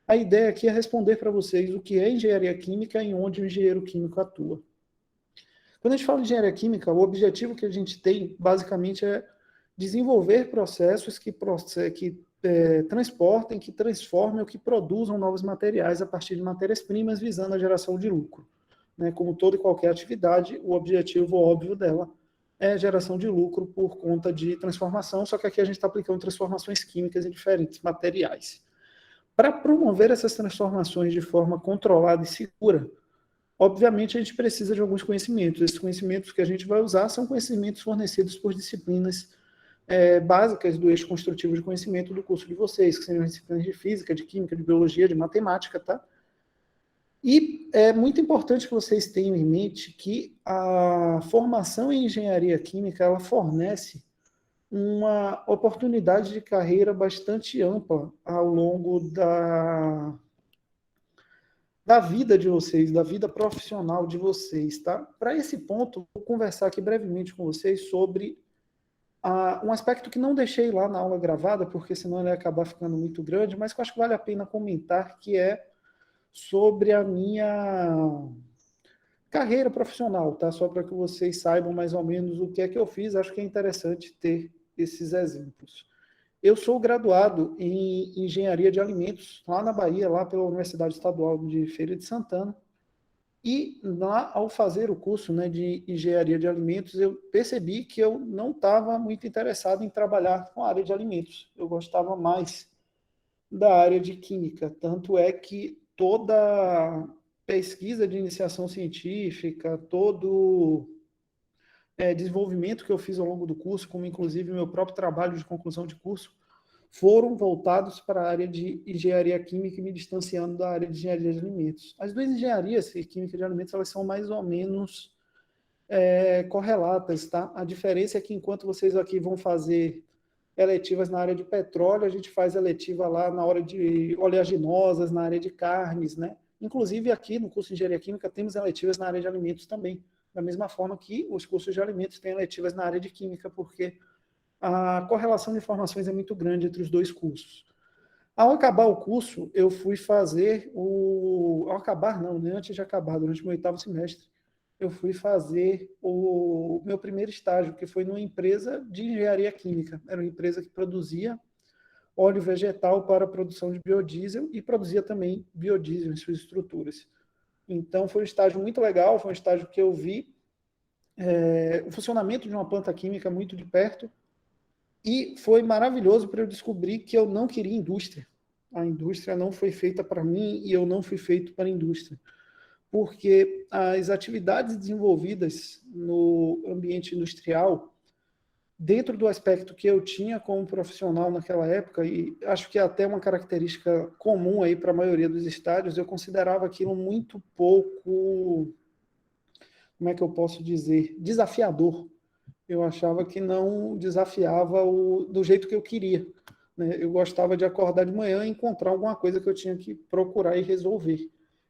A ideia aqui é responder para vocês o que é engenharia química e onde o engenheiro químico atua. Quando a gente fala de engenharia química, o objetivo que a gente tem, basicamente, é desenvolver processos que transportem, que transformem ou que produzam novos materiais a partir de matérias-primas, visando a geração de lucro. Né? Como toda e qualquer atividade, o objetivo óbvio dela é a geração de lucro por conta de transformação, só que aqui a gente está aplicando transformações químicas em diferentes materiais. Para promover essas transformações de forma controlada e segura, obviamente a gente precisa de alguns conhecimentos. Esses conhecimentos que a gente vai usar são conhecimentos fornecidos por disciplinas básicas do eixo construtivo de conhecimento do curso de vocês, que são as disciplinas de física, de química, de biologia, de matemática, tá? E é muito importante que vocês tenham em mente que a formação em engenharia química, ela fornece uma oportunidade de carreira bastante ampla ao longo da vida de vocês, da vida profissional de vocês, tá? Para esse ponto, vou conversar aqui brevemente com vocês sobre um aspecto que não deixei lá na aula gravada, porque senão ele ia acabar ficando muito grande, mas que eu acho que vale a pena comentar, que é sobre a minha carreira profissional, tá? Só para que vocês saibam mais ou menos o que é que eu fiz, acho que é interessante ter esses exemplos. Eu sou graduado em Engenharia de Alimentos, lá na Bahia, lá pela Universidade Estadual de Feira de Santana, e lá, ao fazer o curso, né, de Engenharia de Alimentos, eu percebi que eu não estava muito interessado em trabalhar com a área de alimentos. Eu gostava mais da área de química. Tanto é que toda pesquisa de iniciação científica, todo desenvolvimento que eu fiz ao longo do curso, como inclusive meu próprio trabalho de conclusão de curso, foram voltados para a área de engenharia química e me distanciando da área de engenharia de alimentos. As duas engenharias, química e de alimentos, elas são mais ou menos correlatas, tá? A diferença é que enquanto vocês aqui vão fazer eletivas na área de petróleo, a gente faz eletiva lá na hora de oleaginosas, na área de carnes, né? Inclusive aqui no curso de engenharia química temos eletivas na área de alimentos também, da mesma forma que os cursos de alimentos têm eletivas na área de química, porque a correlação de informações é muito grande entre os dois cursos. Ao acabar o curso, eu fui fazer Ao acabar, não, né? Antes de acabar, durante o meu 8º semestre, eu fui fazer o meu primeiro estágio, que foi numa empresa de engenharia química. Era uma empresa que produzia óleo vegetal para a produção de biodiesel e produzia também biodiesel em suas estruturas. Então, foi um estágio muito legal, foi um estágio que eu vi o funcionamento de uma planta química muito de perto, e foi maravilhoso para eu descobrir que eu não queria indústria. A indústria não foi feita para mim e eu não fui feito para a indústria. Porque as atividades desenvolvidas no ambiente industrial, dentro do aspecto que eu tinha como profissional naquela época, e acho que é até uma característica comum aí para a maioria dos estádios, eu considerava aquilo muito pouco, como é que eu posso dizer, desafiador. Eu achava que não desafiava do jeito que eu queria. Né? Eu gostava de acordar de manhã e encontrar alguma coisa que eu tinha que procurar e resolver.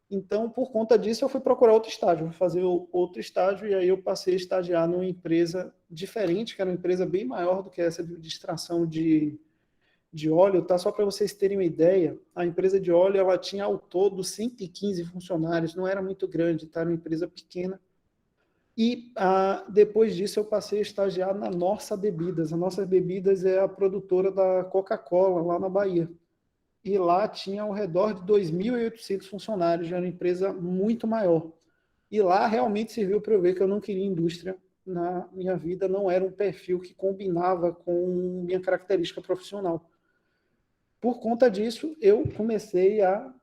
Então, por conta disso, eu fui procurar outro estágio, fui fazer outro estágio, e aí eu passei a estagiar numa empresa diferente, que era uma empresa bem maior do que essa de extração de óleo, tá? Só para vocês terem uma ideia, a empresa de óleo ela tinha ao todo 115 funcionários, não era muito grande, tá? Era uma empresa pequena. E depois disso eu passei a estagiar na Nossa Bebidas. A Nossa Bebidas é a produtora da Coca-Cola lá na Bahia. e lá tinha ao redor de 2.800 funcionários, era uma empresa muito maior. E lá realmente serviu para eu ver que eu não queria indústria na minha vida, não era um perfil que combinava com minha característica profissional. Por conta disso, eu comecei a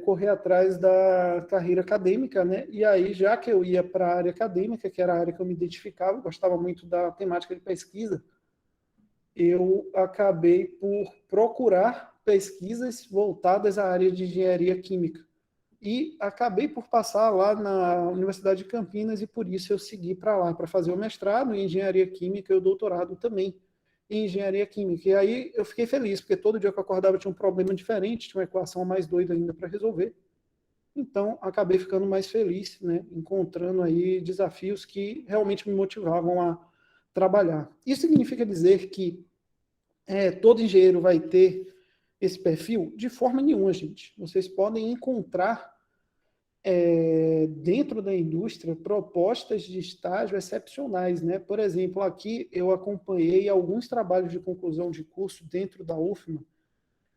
correr atrás da carreira acadêmica, né? E aí, já que eu ia para a área acadêmica, que era a área que eu me identificava, gostava muito da temática de pesquisa, eu acabei por procurar pesquisas voltadas à área de engenharia química. E acabei por passar lá na Universidade de Campinas e por isso eu segui para lá, para fazer o mestrado em engenharia química e o doutorado também em engenharia química. E aí eu fiquei feliz, porque todo dia que eu acordava tinha um problema diferente, tinha uma equação mais doida ainda para resolver. Então, acabei ficando mais feliz, né, encontrando aí desafios que realmente me motivavam a trabalhar. Isso significa dizer que todo engenheiro vai ter esse perfil? De forma nenhuma, gente. Vocês podem encontrar dentro da indústria propostas de estágio excepcionais, né? Por exemplo, aqui eu acompanhei alguns trabalhos de conclusão de curso dentro da UFMA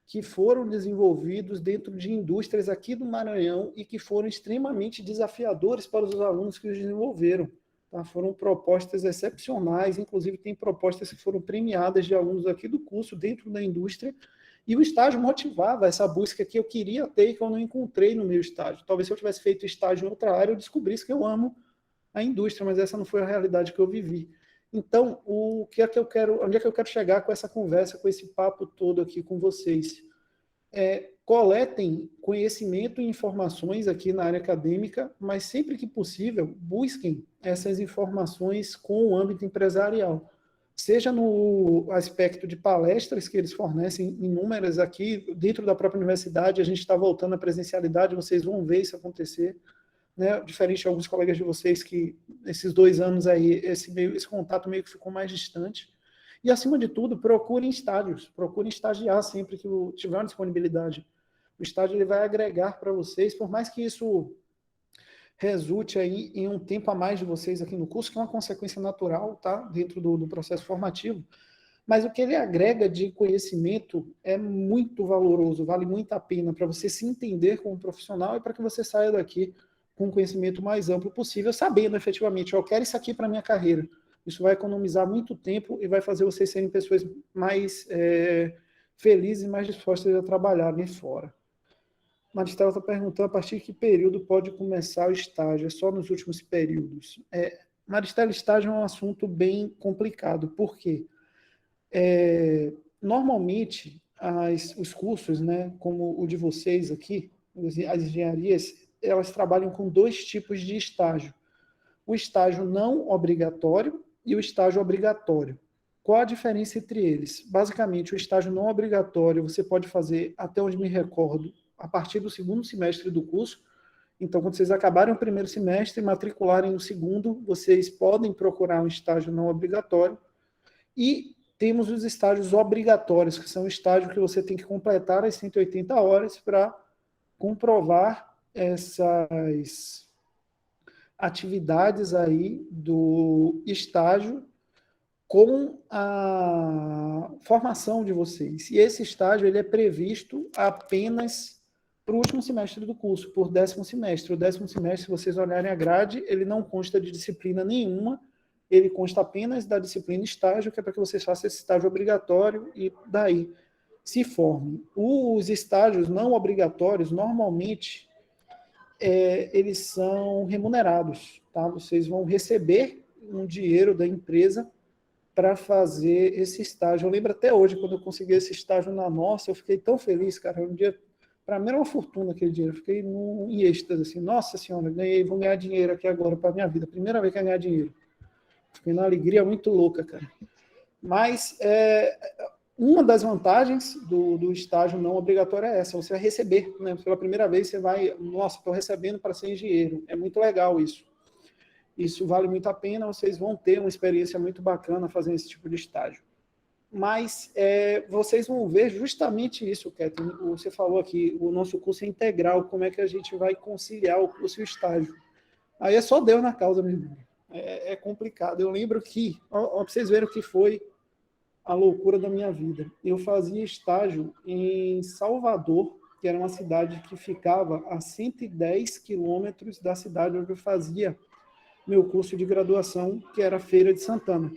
que foram desenvolvidos dentro de indústrias aqui do Maranhão e que foram extremamente desafiadores para os alunos que os desenvolveram. Tá? Foram propostas excepcionais, inclusive tem propostas que foram premiadas de alunos aqui do curso dentro da indústria, e o estágio motivava essa busca que eu queria ter e que eu não encontrei no meu estágio. Talvez se eu tivesse feito estágio em outra área, eu descobrisse que eu amo a indústria, mas essa não foi a realidade que eu vivi. Então, o que é que eu quero, onde é que eu quero chegar com essa conversa, com esse papo todo aqui com vocês? Coletem conhecimento e informações aqui na área acadêmica, mas sempre que possível, busquem essas informações com o âmbito empresarial. Seja no aspecto de palestras que eles fornecem inúmeras aqui, dentro da própria universidade, a gente está voltando à presencialidade, vocês vão ver isso acontecer, né? Diferente de alguns colegas de vocês que, esses 2 anos aí, esse contato meio que ficou mais distante. E, acima de tudo, procurem estágios, procurem estagiar sempre que tiver uma disponibilidade. O estágio ele vai agregar para vocês, por mais que isso resulte aí em um tempo a mais de vocês aqui no curso, que é uma consequência natural, tá? Dentro do processo formativo, mas o que ele agrega de conhecimento é muito valoroso, vale muito a pena para você se entender como profissional e para que você saia daqui com um conhecimento mais amplo possível, sabendo efetivamente, eu quero isso aqui para a minha carreira. Isso vai economizar muito tempo e vai fazer vocês serem pessoas mais felizes e mais dispostas a trabalharem fora. Maristela está perguntando a partir de que período pode começar o estágio? É só nos últimos períodos? Maristela, estágio é um assunto bem complicado. Por quê? Normalmente, os cursos, né, como o de vocês aqui, as engenharias, elas trabalham com 2 tipos de estágio. O estágio não obrigatório e o estágio obrigatório. Qual a diferença entre eles? Basicamente, o estágio não obrigatório você pode fazer, até onde me recordo, a partir do 2º semestre do curso. Então, quando vocês acabarem o 1º semestre e matricularem no 2º, vocês podem procurar um estágio não obrigatório. E temos os estágios obrigatórios, que são estágios que você tem que completar as 180 horas para comprovar essas atividades aí do estágio com a formação de vocês. E esse estágio ele é previsto apenas para o último semestre do curso, por 10º semestre. O 10º semestre, se vocês olharem a grade, ele não consta de disciplina nenhuma, ele consta apenas da disciplina estágio, que é para que vocês façam esse estágio obrigatório e daí se formem. Os estágios não obrigatórios, normalmente, eles são remunerados, tá? Vocês vão receber um dinheiro da empresa para fazer esse estágio. Eu lembro até hoje, quando eu consegui esse estágio na nossa, eu fiquei tão feliz, cara. Um dia, para mim era uma fortuna aquele dinheiro. Eu fiquei em êxtase, assim, nossa senhora, ganhei, vou ganhar dinheiro aqui agora para minha vida. Primeira vez que eu ganhar dinheiro. Fiquei numa alegria muito louca, cara. Mas uma das vantagens do estágio não obrigatório é essa, você vai receber, né? Pela primeira vez você vai, nossa, estou recebendo para ser engenheiro. É muito legal isso. Isso vale muito a pena, vocês vão ter uma experiência muito bacana fazendo esse tipo de estágio. Mas vocês vão ver justamente isso, Kathleen. Você falou aqui, o nosso curso é integral, como é que a gente vai conciliar o curso e o estágio. Aí é só Deus na causa, meu irmão. É complicado. Eu lembro que, para vocês verem o que foi a loucura da minha vida. Eu fazia estágio em Salvador, que era uma cidade que ficava a 110 quilômetros da cidade onde eu fazia meu curso de graduação, que era Feira de Santana.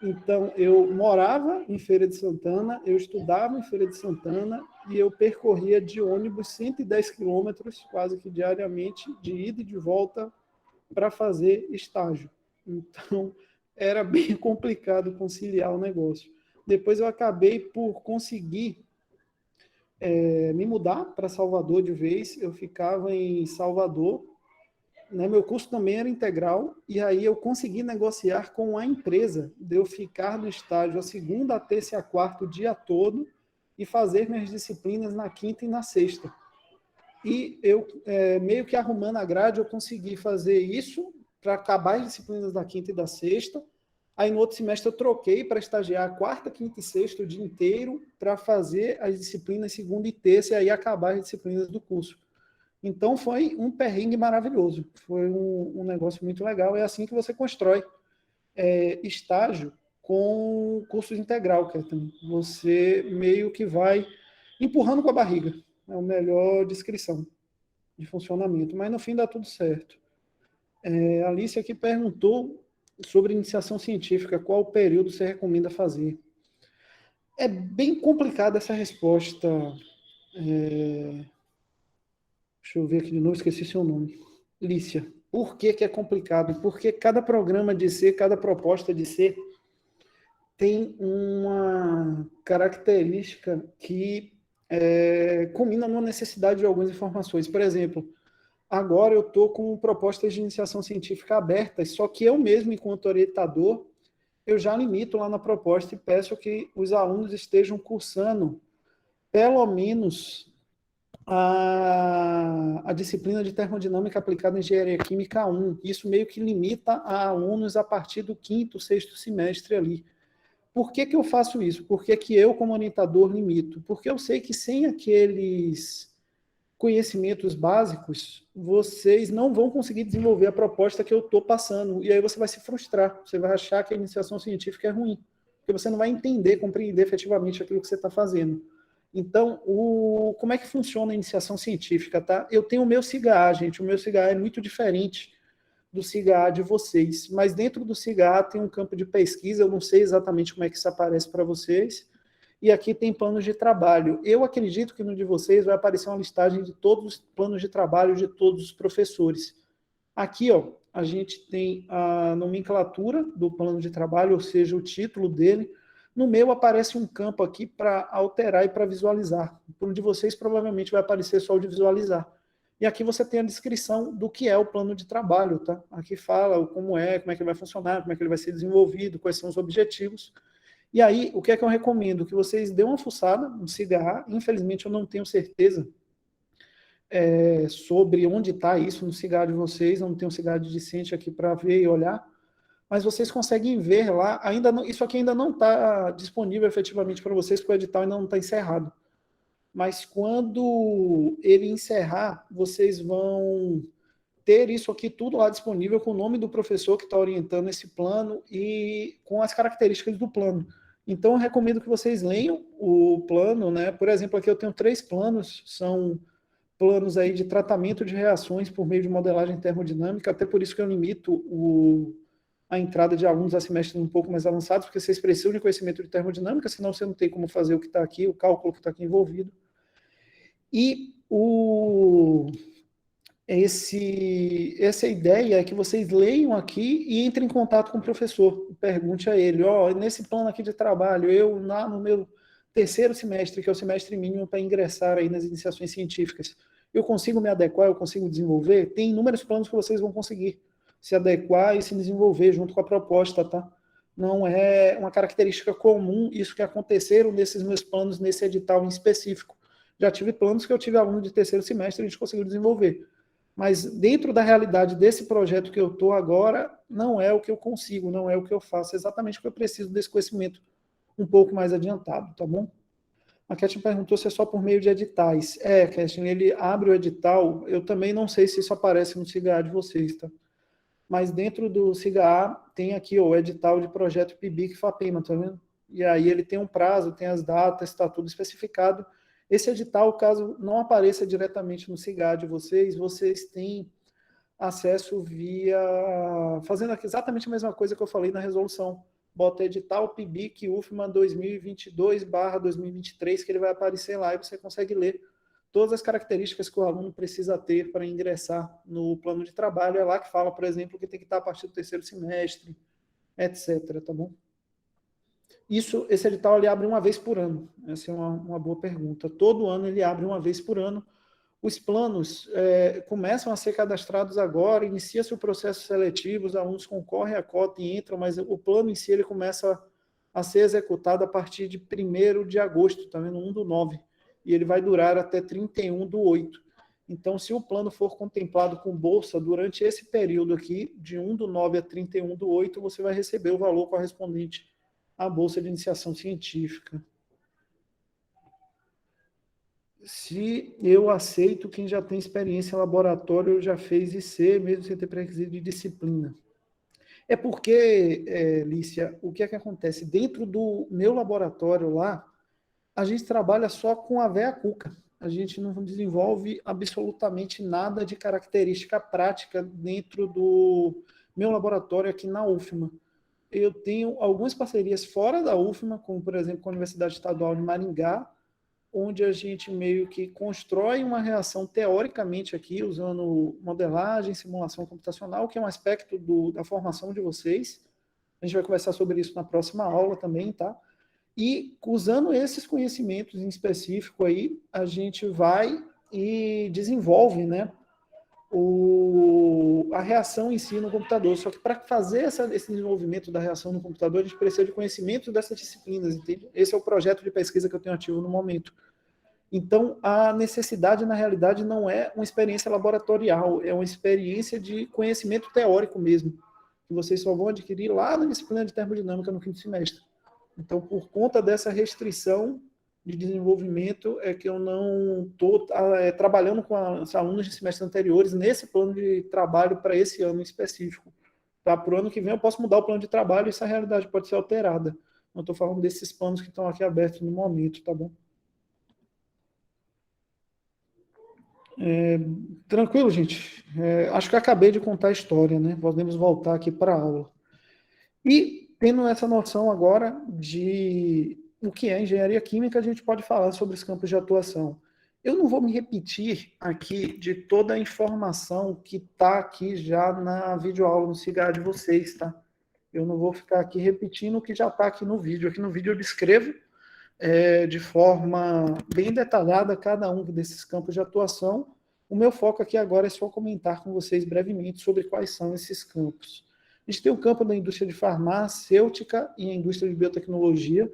Então, eu morava em Feira de Santana, eu estudava em Feira de Santana e eu percorria de ônibus 110 quilômetros, quase que diariamente, de ida e de volta, para fazer estágio. Então, era bem complicado conciliar o negócio. Depois eu acabei por conseguir me mudar para Salvador de vez. Eu ficava em Salvador, né, meu curso também era integral, e aí eu consegui negociar com a empresa de eu ficar no estágio a segunda, a terça e a quarta o dia todo e fazer minhas disciplinas na quinta e na sexta. E eu, meio que arrumando a grade, eu consegui fazer isso para acabar as disciplinas da quinta e da sexta. Aí no outro semestre eu troquei para estagiar quarta, quinta e sexta o dia inteiro para fazer as disciplinas segunda e terça e aí acabar as disciplinas do curso. Então, foi um perrengue maravilhoso. Foi um negócio muito legal. É assim que você constrói estágio com curso integral, Kathleen. Você meio que vai empurrando com a barriga. É a melhor descrição de funcionamento. Mas, no fim, dá tudo certo. A Alice aqui perguntou sobre iniciação científica. Qual período você recomenda fazer? É bem complicada essa resposta. Deixa eu ver aqui de novo, esqueci seu nome. Lícia. Por que que é complicado? Porque cada programa de C, cada proposta de C tem uma característica que combina numa necessidade de algumas informações. Por exemplo, agora eu estou com propostas de iniciação científica abertas, só que eu mesmo, enquanto orientador, eu já limito lá na proposta e peço que os alunos estejam cursando pelo menos a disciplina de termodinâmica aplicada em engenharia química 1. Isso meio que limita a alunos a partir do quinto, sexto semestre ali. Por que que eu faço isso? Por que que eu, como orientador, limito? Porque eu sei que sem aqueles conhecimentos básicos, vocês não vão conseguir desenvolver a proposta que eu estou passando. E aí você vai se frustrar. Você vai achar que a iniciação científica é ruim. Porque você não vai entender, compreender efetivamente aquilo que você está fazendo. Então, como é que funciona a iniciação científica, tá? Eu tenho o meu CIGA, gente. O meu CIGA é muito diferente do CIGA de vocês. Mas dentro do CIGA tem um campo de pesquisa. Eu não sei exatamente como é que isso aparece para vocês. E aqui tem planos de trabalho. Eu acredito que no de vocês vai aparecer uma listagem de todos os planos de trabalho de todos os professores. Aqui, ó, a gente tem a nomenclatura do plano de trabalho, ou seja, o título dele. No meu aparece um campo aqui para alterar e para visualizar. No de vocês provavelmente vai aparecer só o de visualizar. E aqui você tem a descrição do que é o plano de trabalho, tá? Aqui fala como é que ele vai funcionar, como é que ele vai ser desenvolvido, quais são os objetivos. E aí, o que é que eu recomendo? Que vocês dêem uma fuçada no CIGA. Infelizmente, eu não tenho certeza sobre onde está isso no CIGA de vocês. Eu não tenho um CIGA de discente aqui para ver e olhar. Mas vocês conseguem ver lá. Isso aqui ainda não está disponível efetivamente para vocês, porque o edital ainda não está encerrado. Mas quando ele encerrar, vocês vão ter isso aqui tudo lá disponível com o nome do professor que está orientando esse plano e com as características do plano. Então, eu recomendo que vocês leiam o plano, né? Por exemplo, aqui eu tenho 3 planos, são planos aí de tratamento de reações por meio de modelagem termodinâmica, até por isso que eu limito a entrada de alunos a semestres um pouco mais avançados, porque vocês precisam de conhecimento de termodinâmica, senão você não tem como fazer o que está aqui, o cálculo que está aqui envolvido. E essa ideia é que vocês leiam aqui e entrem em contato com o professor. Pergunte a ele, nesse plano aqui de trabalho, no meu terceiro semestre, que é o semestre mínimo para ingressar aí nas iniciações científicas, eu consigo me adequar, eu consigo desenvolver? Tem inúmeros planos que vocês vão conseguir se adequar e se desenvolver junto com a proposta, tá? Não é uma característica comum isso que aconteceram nesses meus planos, nesse edital em específico. Já tive planos que eu tive aluno de terceiro semestre e a gente conseguiu desenvolver. Mas dentro da realidade desse projeto que eu estou agora, não é o que eu consigo, não é o que eu faço, exatamente porque eu preciso desse conhecimento um pouco mais adiantado, tá bom? A Kathleen perguntou se é só por meio de editais. Kathleen, ele abre o edital, eu também não sei se isso aparece no CIGA de vocês, tá? Mas dentro do CIGA tem aqui o edital de projeto PIBIC FAPEMA, tá vendo? e aí ele tem um prazo, tem as datas, está tudo especificado. Esse edital, caso não apareça diretamente no SIGA de vocês, vocês têm acesso via... fazendo aqui exatamente a mesma coisa que eu falei na resolução. Bota edital PIBIC UFMA 2022/2023, que ele vai aparecer lá e você consegue ler todas as características que o aluno precisa ter para ingressar no plano de trabalho. É lá que fala, por exemplo, que tem que estar a partir do 3º semestre, etc. Tá bom? Esse edital ele abre uma vez por ano. Essa é uma boa pergunta. Todo ano ele abre uma vez por ano. Os planos começam a ser cadastrados agora, inicia-se o processo seletivo, os alunos concorrem à cota e entram, mas o plano em si ele começa a ser executado a partir de 1º de agosto, tá vendo? 1/9, e ele vai durar até 31/8. Então, se o plano for contemplado com bolsa durante esse período aqui, de 1/9 a 31/8, você vai receber o valor correspondente à bolsa de iniciação científica. Se eu aceito quem já tem experiência em laboratório, eu já fez IC, mesmo sem ter pré-requisito de disciplina. É porque, Lícia, o que é que acontece? Dentro do meu laboratório lá, a gente trabalha só com a véia cuca. A gente não desenvolve absolutamente nada de característica prática dentro do meu laboratório aqui na UFMA. Eu tenho algumas parcerias fora da UFMA, como, por exemplo, com a Universidade Estadual de Maringá, onde a gente meio que constrói uma reação teoricamente aqui, usando modelagem, simulação computacional, que é um aspecto da formação de vocês. A gente vai conversar sobre isso na próxima aula também, tá? E usando esses conhecimentos em específico aí, a gente vai e desenvolve, né, a reação em si no computador. Só que para fazer esse desenvolvimento da reação no computador, a gente precisa de conhecimento dessas disciplinas, entende? Esse é o projeto de pesquisa que eu tenho ativo no momento. Então, a necessidade, na realidade, não é uma experiência laboratorial, é uma experiência de conhecimento teórico mesmo, que vocês só vão adquirir lá na disciplina de termodinâmica no 5º semestre. Então, por conta dessa restrição de desenvolvimento, é que eu não estou trabalhando com os alunos de semestres anteriores nesse plano de trabalho para esse ano específico. Tá? Para o ano que vem eu posso mudar o plano de trabalho e essa realidade pode ser alterada. Não estou falando desses planos que estão aqui abertos no momento, tá bom? Tranquilo, gente? Acho que acabei de contar a história, né? Podemos voltar aqui para a aula. E, tendo essa noção agora de o que é engenharia química, a gente pode falar sobre os campos de atuação. Eu não vou me repetir aqui de toda a informação que está aqui já na videoaula, no SIGA de vocês, tá? Eu não vou ficar aqui repetindo o que já está aqui no vídeo. Aqui no vídeo eu descrevo de forma bem detalhada cada um desses campos de atuação. O meu foco aqui agora é só comentar com vocês brevemente sobre quais são esses campos. A gente tem o campo da indústria de farmacêutica e a indústria de biotecnologia,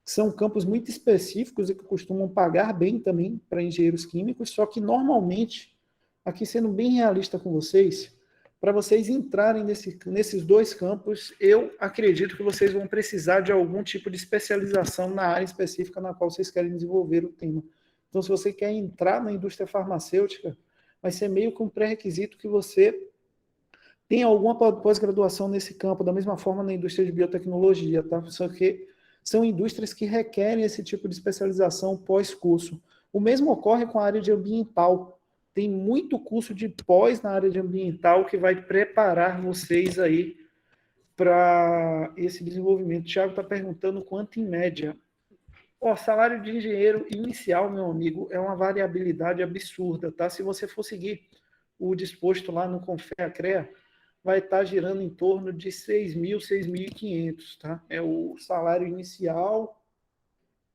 que são campos muito específicos e que costumam pagar bem também para engenheiros químicos, só que normalmente, aqui sendo bem realista com vocês, para vocês entrarem nesses dois campos, eu acredito que vocês vão precisar de algum tipo de especialização na área específica na qual vocês querem desenvolver o tema. Então, se você quer entrar na indústria farmacêutica, vai ser meio que um pré-requisito que você tenha alguma pós-graduação nesse campo, da mesma forma na indústria de biotecnologia, tá? Só que são indústrias que requerem esse tipo de especialização pós-curso. O mesmo ocorre com a área de ambiental. Tem muito curso de pós na área de ambiental que vai preparar vocês aí para esse desenvolvimento. O Thiago está perguntando quanto em média. O salário de engenheiro inicial, meu amigo, é uma variabilidade absurda, tá? Se você for seguir o disposto lá no Confea-CREA, vai estar girando em torno de 6.000, 6.500, tá? É o salário inicial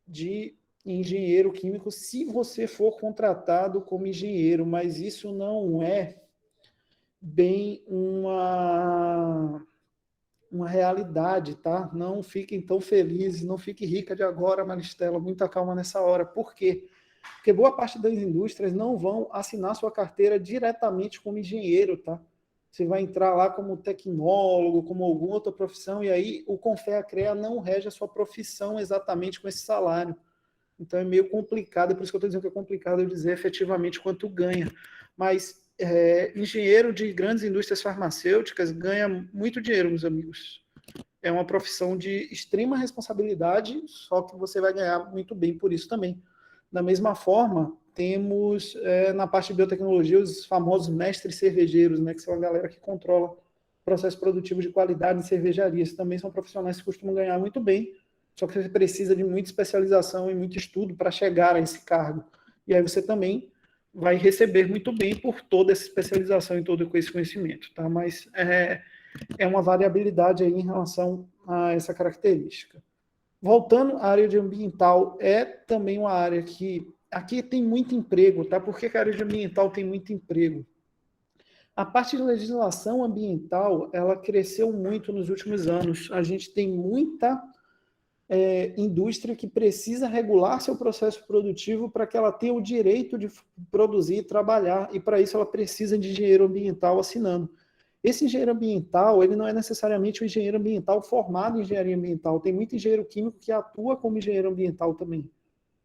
de engenheiro químico, se você for contratado como engenheiro, mas isso não é bem uma realidade, tá? Não fiquem tão felizes, não fique rica de agora, Maristela, muita calma nessa hora. Por quê? Porque boa parte das indústrias não vão assinar sua carteira diretamente como engenheiro, tá? Você vai entrar lá como tecnólogo, como alguma outra profissão, e aí o Confea-CREA não rege a sua profissão exatamente com esse salário. Então é meio complicado, é por isso que eu estou dizendo que é complicado eu dizer efetivamente quanto ganha. Mas engenheiro de grandes indústrias farmacêuticas ganha muito dinheiro, meus amigos. é uma profissão de extrema responsabilidade, só que você vai ganhar muito bem por isso também. Da mesma forma, temos na parte de biotecnologia os famosos mestres cervejeiros, né, que são a galera que controla o processo produtivo de qualidade em cervejarias. Também são profissionais que costumam ganhar muito bem, só que você precisa de muita especialização e muito estudo para chegar a esse cargo. E aí você também vai receber muito bem por toda essa especialização e todo esse conhecimento, tá? Mas é uma variabilidade aí em relação a essa característica. Voltando à área de ambiental, é também uma área que aqui tem muito emprego, tá? Por que a área de ambiental tem muito emprego? A parte de legislação ambiental, ela cresceu muito nos últimos anos. A gente tem muita indústria que precisa regular seu processo produtivo para que ela tenha o direito de produzir e trabalhar, e para isso ela precisa de engenheiro ambiental assinando. Esse engenheiro ambiental, ele não é necessariamente um engenheiro ambiental formado em engenharia ambiental, tem muito engenheiro químico que atua como engenheiro ambiental também,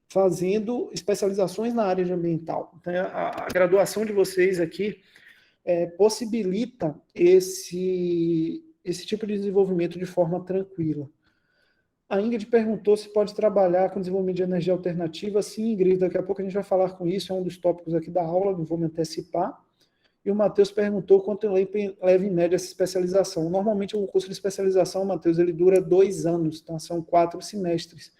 fazendo especializações na área de ambiental. Então, a graduação de vocês aqui possibilita esse tipo de desenvolvimento de forma tranquila. A Ingrid perguntou se pode trabalhar com desenvolvimento de energia alternativa. Sim, Ingrid, daqui a pouco a gente vai falar com isso, é um dos tópicos aqui da aula, não vou me antecipar. E o Matheus perguntou quanto leva em média essa especialização. Normalmente o curso de especialização, Matheus, ele dura 2 anos, tá? São 4 semestres.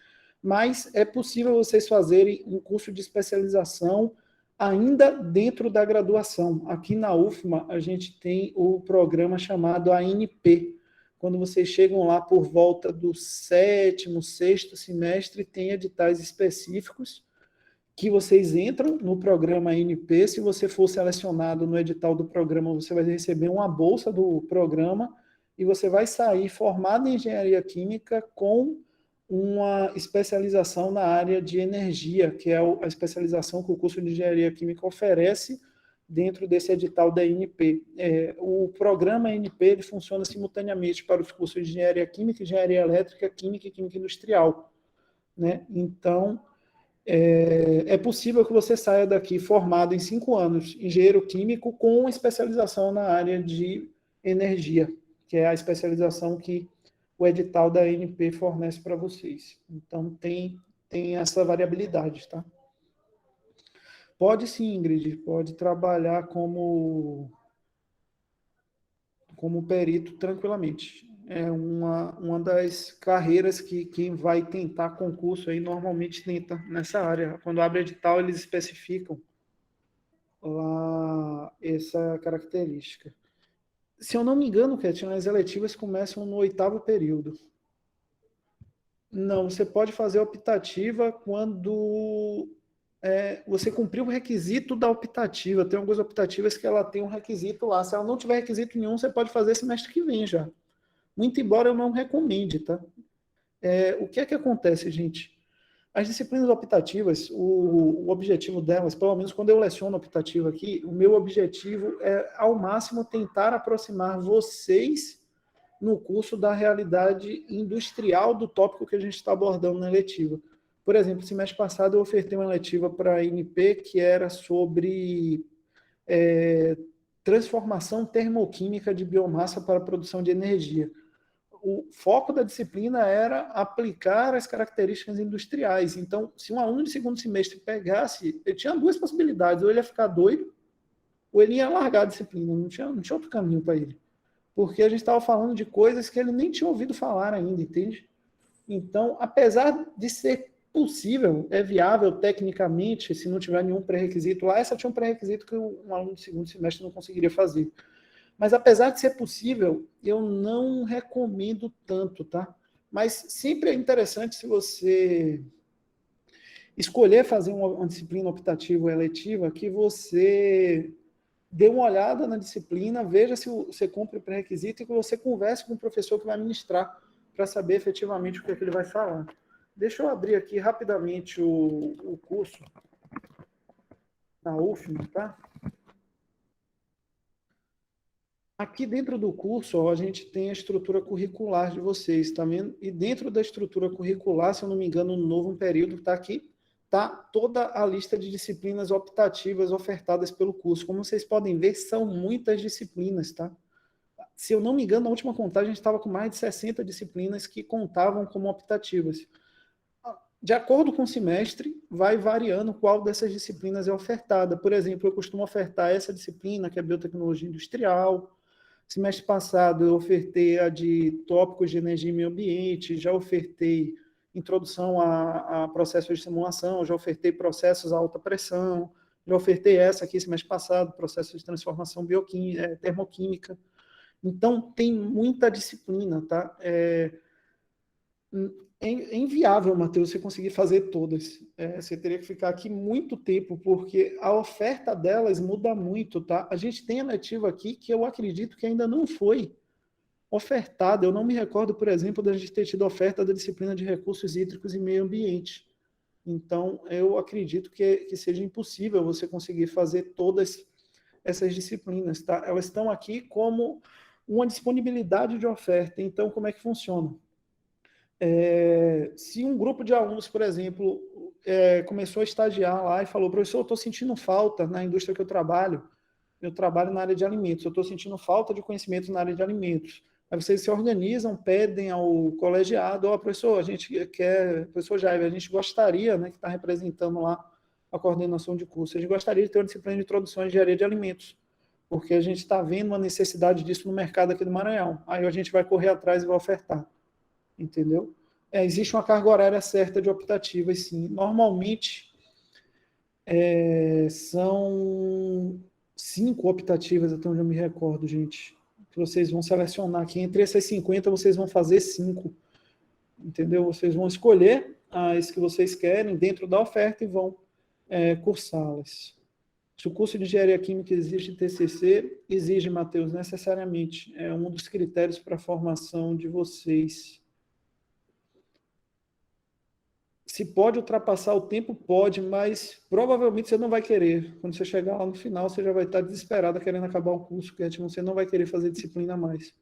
Mas é possível vocês fazerem um curso de especialização ainda dentro da graduação. Aqui na UFMA, a gente tem o programa chamado ANP. Quando vocês chegam lá por volta do 7º, 6º semestre, tem editais específicos que vocês entram no programa ANP. Se você for selecionado no edital do programa, você vai receber uma bolsa do programa e você vai sair formado em engenharia química com uma especialização na área de energia, que é a especialização que o curso de engenharia química oferece dentro desse edital da ANP. O programa ANP ele funciona simultaneamente para os cursos de engenharia química, engenharia elétrica, química e química industrial, né? Então, é possível que você saia daqui formado em 5 anos, engenheiro químico com especialização na área de energia, que é a especialização que o edital da ANP fornece para vocês. Então, tem essa variabilidade, tá? Pode sim, Ingrid, pode trabalhar como perito tranquilamente. É uma das carreiras que quem vai tentar concurso aí normalmente tenta nessa área. Quando abre edital, eles especificam lá essa característica. Se eu não me engano, Ketin, as eletivas começam no 8º período. Não, você pode fazer a optativa quando você cumprir o requisito da optativa. Tem algumas optativas que ela tem um requisito lá. Se ela não tiver requisito nenhum, você pode fazer semestre que vem já. Muito embora eu não recomende, tá? O que é que acontece, gente? As disciplinas optativas, o objetivo delas, pelo menos quando eu leciono optativa aqui, o meu objetivo é, ao máximo, tentar aproximar vocês no curso da realidade industrial do tópico que a gente está abordando na eletiva. Por exemplo, semestre passado eu ofertei uma eletiva para a ANP que era sobre transformação termoquímica de biomassa para a produção de energia. O foco da disciplina era aplicar as características industriais. Então, se um aluno de 2º semestre pegasse, ele tinha 2 possibilidades, ou ele ia ficar doido, ou ele ia largar a disciplina, não tinha outro caminho para ele. Porque a gente estava falando de coisas que ele nem tinha ouvido falar ainda, entende? Então, apesar de ser possível, é viável tecnicamente, se não tiver nenhum pré-requisito lá, essa tinha um pré-requisito que um aluno de 2º semestre não conseguiria fazer. Mas apesar de ser possível, eu não recomendo tanto, tá? Mas sempre é interessante se você escolher fazer uma disciplina optativa ou eletiva, que você dê uma olhada na disciplina, veja se você cumpre o pré-requisito e que você converse com o professor que vai ministrar para saber efetivamente o que é que ele vai falar. Deixa eu abrir aqui rapidamente o curso na UFMA, tá? Aqui dentro do curso, ó, a gente tem a estrutura curricular de vocês, tá vendo? E dentro da estrutura curricular, se eu não me engano, no novo período, tá aqui, tá toda a lista de disciplinas optativas ofertadas pelo curso. Como vocês podem ver, são muitas disciplinas, tá? se eu não me engano, na última contagem a gente estava com mais de 60 disciplinas que contavam como optativas. De acordo com o semestre, vai variando qual dessas disciplinas é ofertada. Por exemplo, eu costumo ofertar essa disciplina, que é biotecnologia industrial. Semestre passado eu ofertei a de tópicos de energia e meio ambiente, já ofertei introdução a processos de simulação, já ofertei processos a alta pressão, já ofertei essa aqui semestre passado, processos de transformação termoquímica. Então, tem muita disciplina, tá? É inviável, Matheus, você conseguir fazer todas. Você teria que ficar aqui muito tempo, porque a oferta delas muda muito, tá? A gente tem a letiva aqui que eu acredito que ainda não foi ofertada. Eu não me recordo, por exemplo, da gente ter tido oferta da disciplina de recursos hídricos e meio ambiente. Então, eu acredito que seja impossível você conseguir fazer todas essas disciplinas, tá? Elas estão aqui como uma disponibilidade de oferta. Então, como é que funciona? Se um grupo de alunos, por exemplo, começou a estagiar lá e falou, professor, eu estou sentindo falta na indústria que eu trabalho na área de alimentos, eu estou sentindo falta de conhecimento na área de alimentos. Aí vocês se organizam, pedem ao colegiado, professor, a gente quer, professor Jair, a gente gostaria, né, que está representando lá a coordenação de curso, a gente gostaria de ter uma disciplina de introdução à engenharia de alimentos, porque a gente está vendo uma necessidade disso no mercado aqui do Maranhão. Aí a gente vai correr atrás e vai ofertar. Entendeu? Existe uma carga horária certa de optativas, sim. Normalmente, são 5 optativas, até onde eu me recordo, gente, que vocês vão selecionar aqui. Entre essas 50, vocês vão fazer 5. Entendeu? Vocês vão escolher as que vocês querem dentro da oferta e vão cursá-las. Se o curso de engenharia química exige TCC, exige, Matheus, necessariamente. É um dos critérios para a formação de vocês. Se pode ultrapassar o tempo, pode, mas provavelmente você não vai querer. Quando você chegar lá no final, você já vai estar desesperado querendo acabar o curso, porque você não vai querer fazer disciplina mais.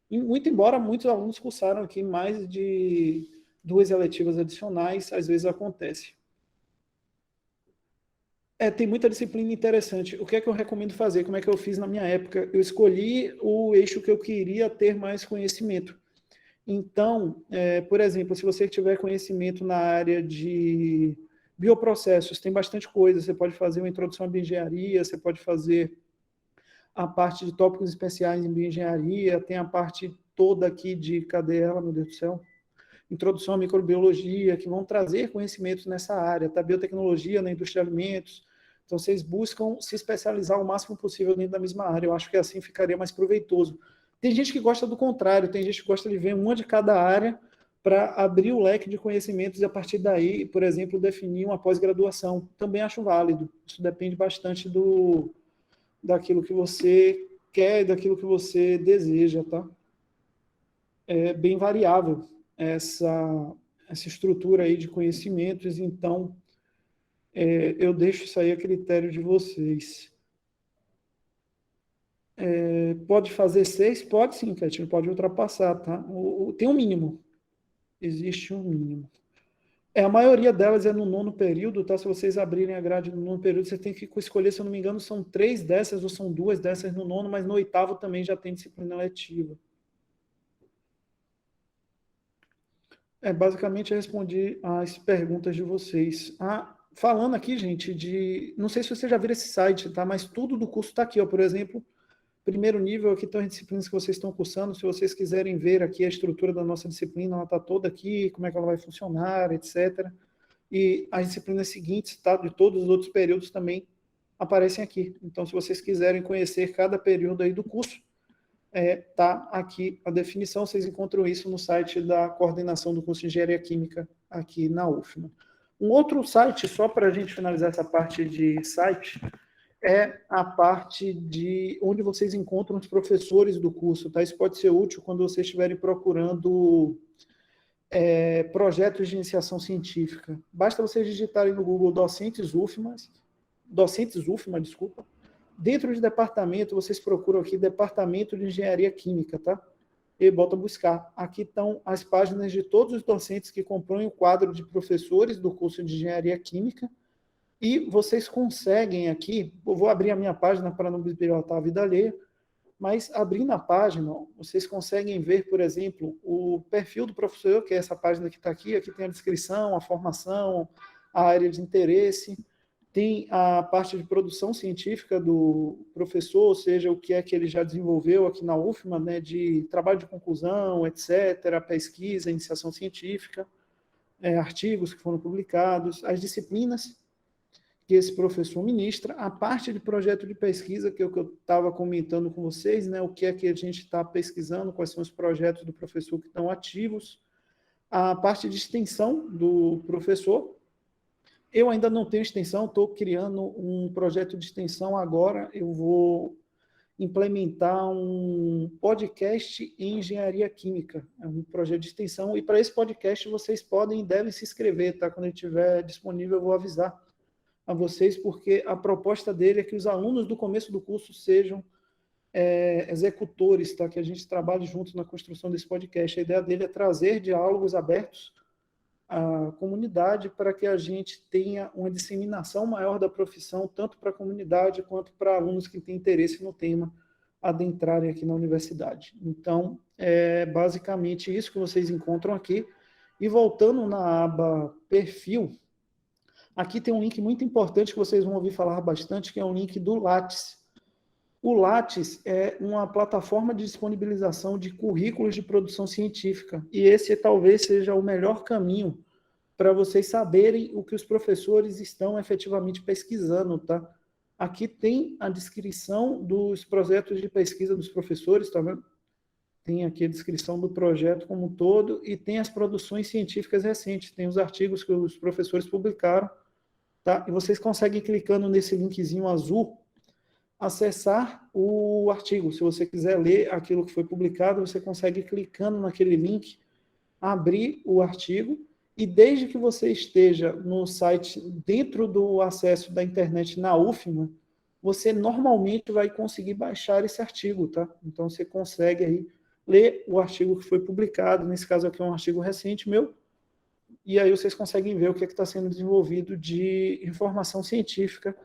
E muito embora muitos alunos cursaram aqui mais de 2 eletivas adicionais, às vezes acontece. Tem muita disciplina interessante. O que é que eu recomendo fazer? Como é que eu fiz na minha época? Eu escolhi o eixo que eu queria ter mais conhecimento. Então, por exemplo, se você tiver conhecimento na área de bioprocessos, tem bastante coisa. Você pode fazer uma introdução à bioengenharia, você pode fazer a parte de tópicos especiais em bioengenharia, tem a parte toda aqui de, cadê ela, meu Deus do céu? Introdução à microbiologia, que vão trazer conhecimentos nessa área, tá? Biotecnologia na indústria de alimentos. Então, vocês buscam se especializar o máximo possível dentro da mesma área. Eu acho que assim ficaria mais proveitoso. Tem gente que gosta do contrário, tem gente que gosta de ver uma de cada área para abrir o leque de conhecimentos e, a partir daí, por exemplo, definir uma pós-graduação. Também acho válido. Isso depende bastante daquilo que você quer e daquilo que você deseja, tá? É bem variável essa estrutura aí de conhecimentos, então eu deixo isso aí a critério de vocês. Pode fazer 6? Pode sim, Ketinho, pode ultrapassar, tá? Tem um mínimo. Existe um mínimo. A maioria delas é no 9º período, tá? Se vocês abrirem a grade no 9º período, você tem que escolher, se eu não me engano, são 3 dessas ou são 2 dessas no 9º, mas no 8º também já tem disciplina letiva. Basicamente eu respondi as perguntas de vocês. Falando aqui, gente, não sei se vocês já viram esse site, tá? Mas tudo do curso está aqui, ó. Por exemplo, primeiro nível, aqui estão as disciplinas que vocês estão cursando. Se vocês quiserem ver aqui a estrutura da nossa disciplina, ela está toda aqui, como é que ela vai funcionar, etc. E as disciplinas seguintes, tá? De todos os outros períodos também aparecem aqui. Então, se vocês quiserem conhecer cada período aí do curso, tá aqui a definição, vocês encontram isso no site da coordenação do curso de Engenharia Química aqui na UFMA. Um outro site, só para a gente finalizar essa parte de site, é a parte de onde vocês encontram os professores do curso, tá? Isso pode ser útil quando vocês estiverem procurando projetos de iniciação científica. Basta vocês digitarem no Google docentes UFMA, desculpa. Dentro de departamento, vocês procuram aqui Departamento de Engenharia Química, tá? E botam buscar. Aqui estão as páginas de todos os docentes que compõem o quadro de professores do curso de Engenharia Química. E vocês conseguem aqui, eu vou abrir a minha página para não bibliotar a vida alheia, Mas abrindo a página, ó, vocês conseguem ver, por exemplo, o perfil do professor, que é essa página que está aqui. Aqui tem a descrição, a formação, a área de interesse, tem a parte de produção científica do professor, ou seja, o que é que ele já desenvolveu aqui na UFMA, né, de trabalho de conclusão, etc., pesquisa, iniciação científica, artigos que foram publicados, as disciplinas que esse professor ministra, a parte de projeto de pesquisa, que é o que eu estava comentando com vocês, né, o que é que a gente está pesquisando, quais são os projetos do professor que estão ativos, a parte de extensão do professor. Eu ainda não tenho extensão, estou criando um projeto de extensão agora, eu vou implementar um podcast em engenharia química, é um projeto de extensão, e para esse podcast vocês podem e devem se inscrever, tá? Quando ele estiver disponível eu vou avisar a vocês, porque a proposta dele é que os alunos do começo do curso sejam executores, tá? Que a gente trabalhe junto na construção desse podcast. A ideia dele é trazer diálogos abertos à comunidade para que a gente tenha uma disseminação maior da profissão, tanto para a comunidade quanto para alunos que têm interesse no tema adentrarem aqui na universidade. Então, é basicamente isso que vocês encontram aqui. E voltando na aba perfil, aqui tem um link muito importante que vocês vão ouvir falar bastante, que é um link do Lattes. O Lattes é uma plataforma de disponibilização de currículos de produção científica, e esse talvez seja o melhor caminho para vocês saberem o que os professores estão efetivamente pesquisando, tá? Aqui tem a descrição dos projetos de pesquisa dos professores, tá vendo? Tem aqui a descrição do projeto como um todo, e tem as produções científicas recentes, tem os artigos que os professores publicaram, tá? E vocês conseguem, clicando nesse linkzinho azul, acessar o artigo. Se você quiser ler aquilo que foi publicado, você consegue, clicando naquele link, abrir o artigo, e desde que você esteja no site, dentro do acesso da internet na UFMA, você normalmente vai conseguir baixar esse artigo, tá? Então você consegue aí ler o artigo que foi publicado, nesse caso aqui é um artigo recente meu, e aí vocês conseguem ver o que está sendo desenvolvido de informação científica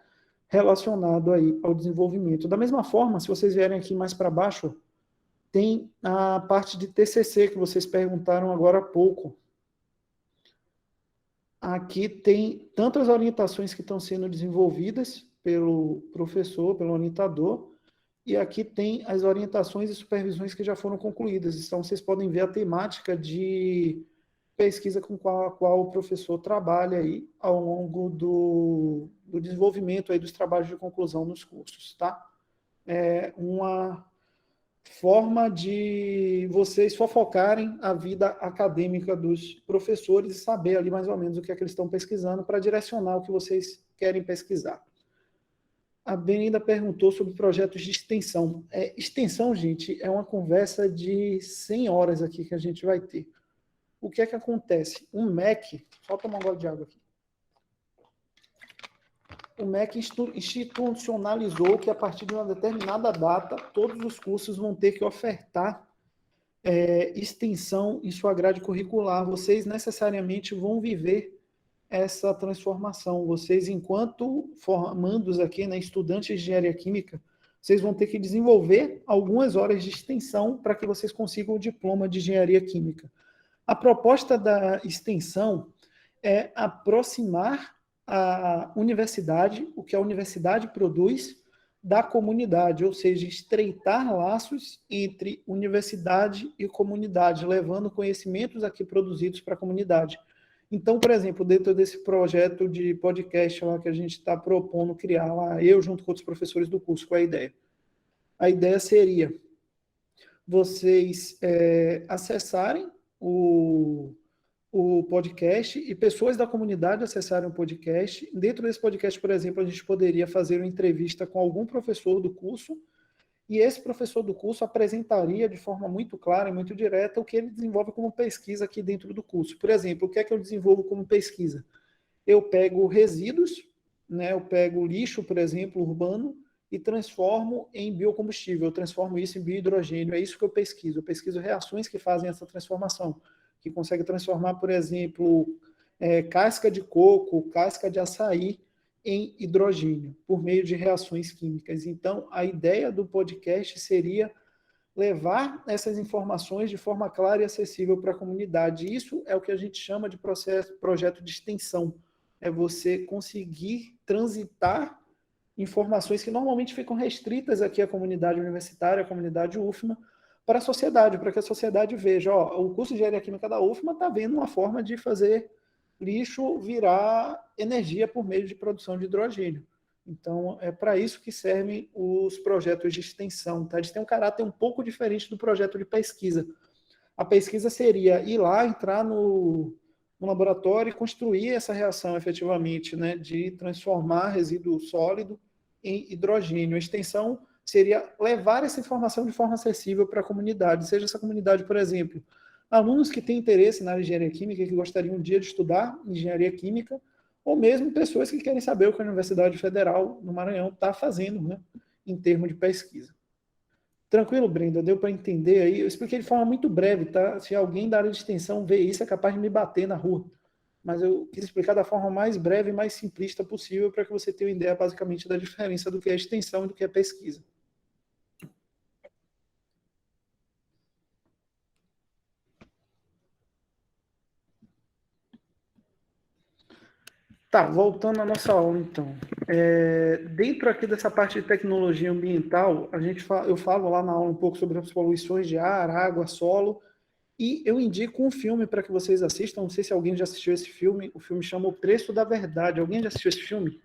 relacionado aí ao desenvolvimento. Da mesma forma, se vocês vierem aqui mais para baixo, tem a parte de TCC que vocês perguntaram agora há pouco. Aqui tem tanto as orientações que estão sendo desenvolvidas pelo professor, pelo orientador, e aqui tem as orientações e supervisões que já foram concluídas. Então, vocês podem ver a temática de pesquisa com a qual o professor trabalha aí ao longo do desenvolvimento aí dos trabalhos de conclusão nos cursos, tá? É uma forma de vocês fofocarem a vida acadêmica dos professores e saber ali mais ou menos o que é que eles estão pesquisando para direcionar o que vocês querem pesquisar. A Benida perguntou sobre projetos de extensão. Extensão, gente, é uma conversa de 100 horas aqui que a gente vai ter. O que é que acontece? O MEC, só tomar um gole de água aqui. O MEC institucionalizou que a partir de uma determinada data, todos os cursos vão ter que ofertar extensão em sua grade curricular. Vocês necessariamente vão viver essa transformação. Vocês, enquanto formandos aqui, né, estudantes de engenharia química, vocês vão ter que desenvolver algumas horas de extensão para que vocês consigam o diploma de engenharia química. A proposta da extensão é aproximar a universidade, o que a universidade produz, da comunidade, ou seja, estreitar laços entre universidade e comunidade, levando conhecimentos aqui produzidos para a comunidade. Então, por exemplo, dentro desse projeto de podcast lá que a gente está propondo criar lá, eu junto com outros professores do curso, qual é a ideia? A ideia seria vocês acessarem o podcast e pessoas da comunidade acessarem o podcast. Dentro desse podcast, por exemplo, a gente poderia fazer uma entrevista com algum professor do curso, e esse professor do curso apresentaria de forma muito clara e muito direta o que ele desenvolve como pesquisa aqui dentro do curso. Por exemplo, o que é que eu desenvolvo como pesquisa? Eu pego resíduos, né, eu pego lixo, por exemplo, urbano, e transformo em biocombustível, eu transformo isso em biohidrogênio, é isso que eu pesquiso reações que fazem essa transformação, que consegue transformar, por exemplo, casca de coco, casca de açaí, em hidrogênio, por meio de reações químicas. Então, a ideia do podcast seria levar essas informações de forma clara e acessível para a comunidade. Isso é o que a gente chama de projeto de extensão. É você conseguir transitar informações que normalmente ficam restritas aqui à comunidade universitária, à comunidade UFMA, para a sociedade, para que a sociedade veja, ó, o curso de Engenharia Química da UFMA está vendo uma forma de fazer lixo virar energia por meio de produção de hidrogênio. Então, é para isso que servem os projetos de extensão. Tá? Eles têm um caráter um pouco diferente do projeto de pesquisa. A pesquisa seria ir lá, entrar no laboratório e construir essa reação efetivamente, né, de transformar resíduo sólido em hidrogênio. A extensão seria levar essa informação de forma acessível para a comunidade, seja essa comunidade, por exemplo, alunos que têm interesse na engenharia química, que gostariam um dia de estudar engenharia química, ou mesmo pessoas que querem saber o que a Universidade Federal no Maranhão está fazendo, né, em termos de pesquisa. Tranquilo, Brenda? Deu para entender aí? Eu expliquei de forma muito breve, tá? Se alguém da área de extensão vê isso, é capaz de me bater na rua. Mas eu quis explicar da forma mais breve e mais simplista possível para que você tenha uma ideia, basicamente, da diferença do que é extensão e do que é pesquisa. Tá, voltando à nossa aula, então. Dentro aqui dessa parte de tecnologia ambiental, eu falo lá na aula um pouco sobre as poluições de ar, água, solo, e eu indico um filme para que vocês assistam. Não sei se alguém já assistiu esse filme. O filme chama O Preço da Verdade. Alguém já assistiu esse filme?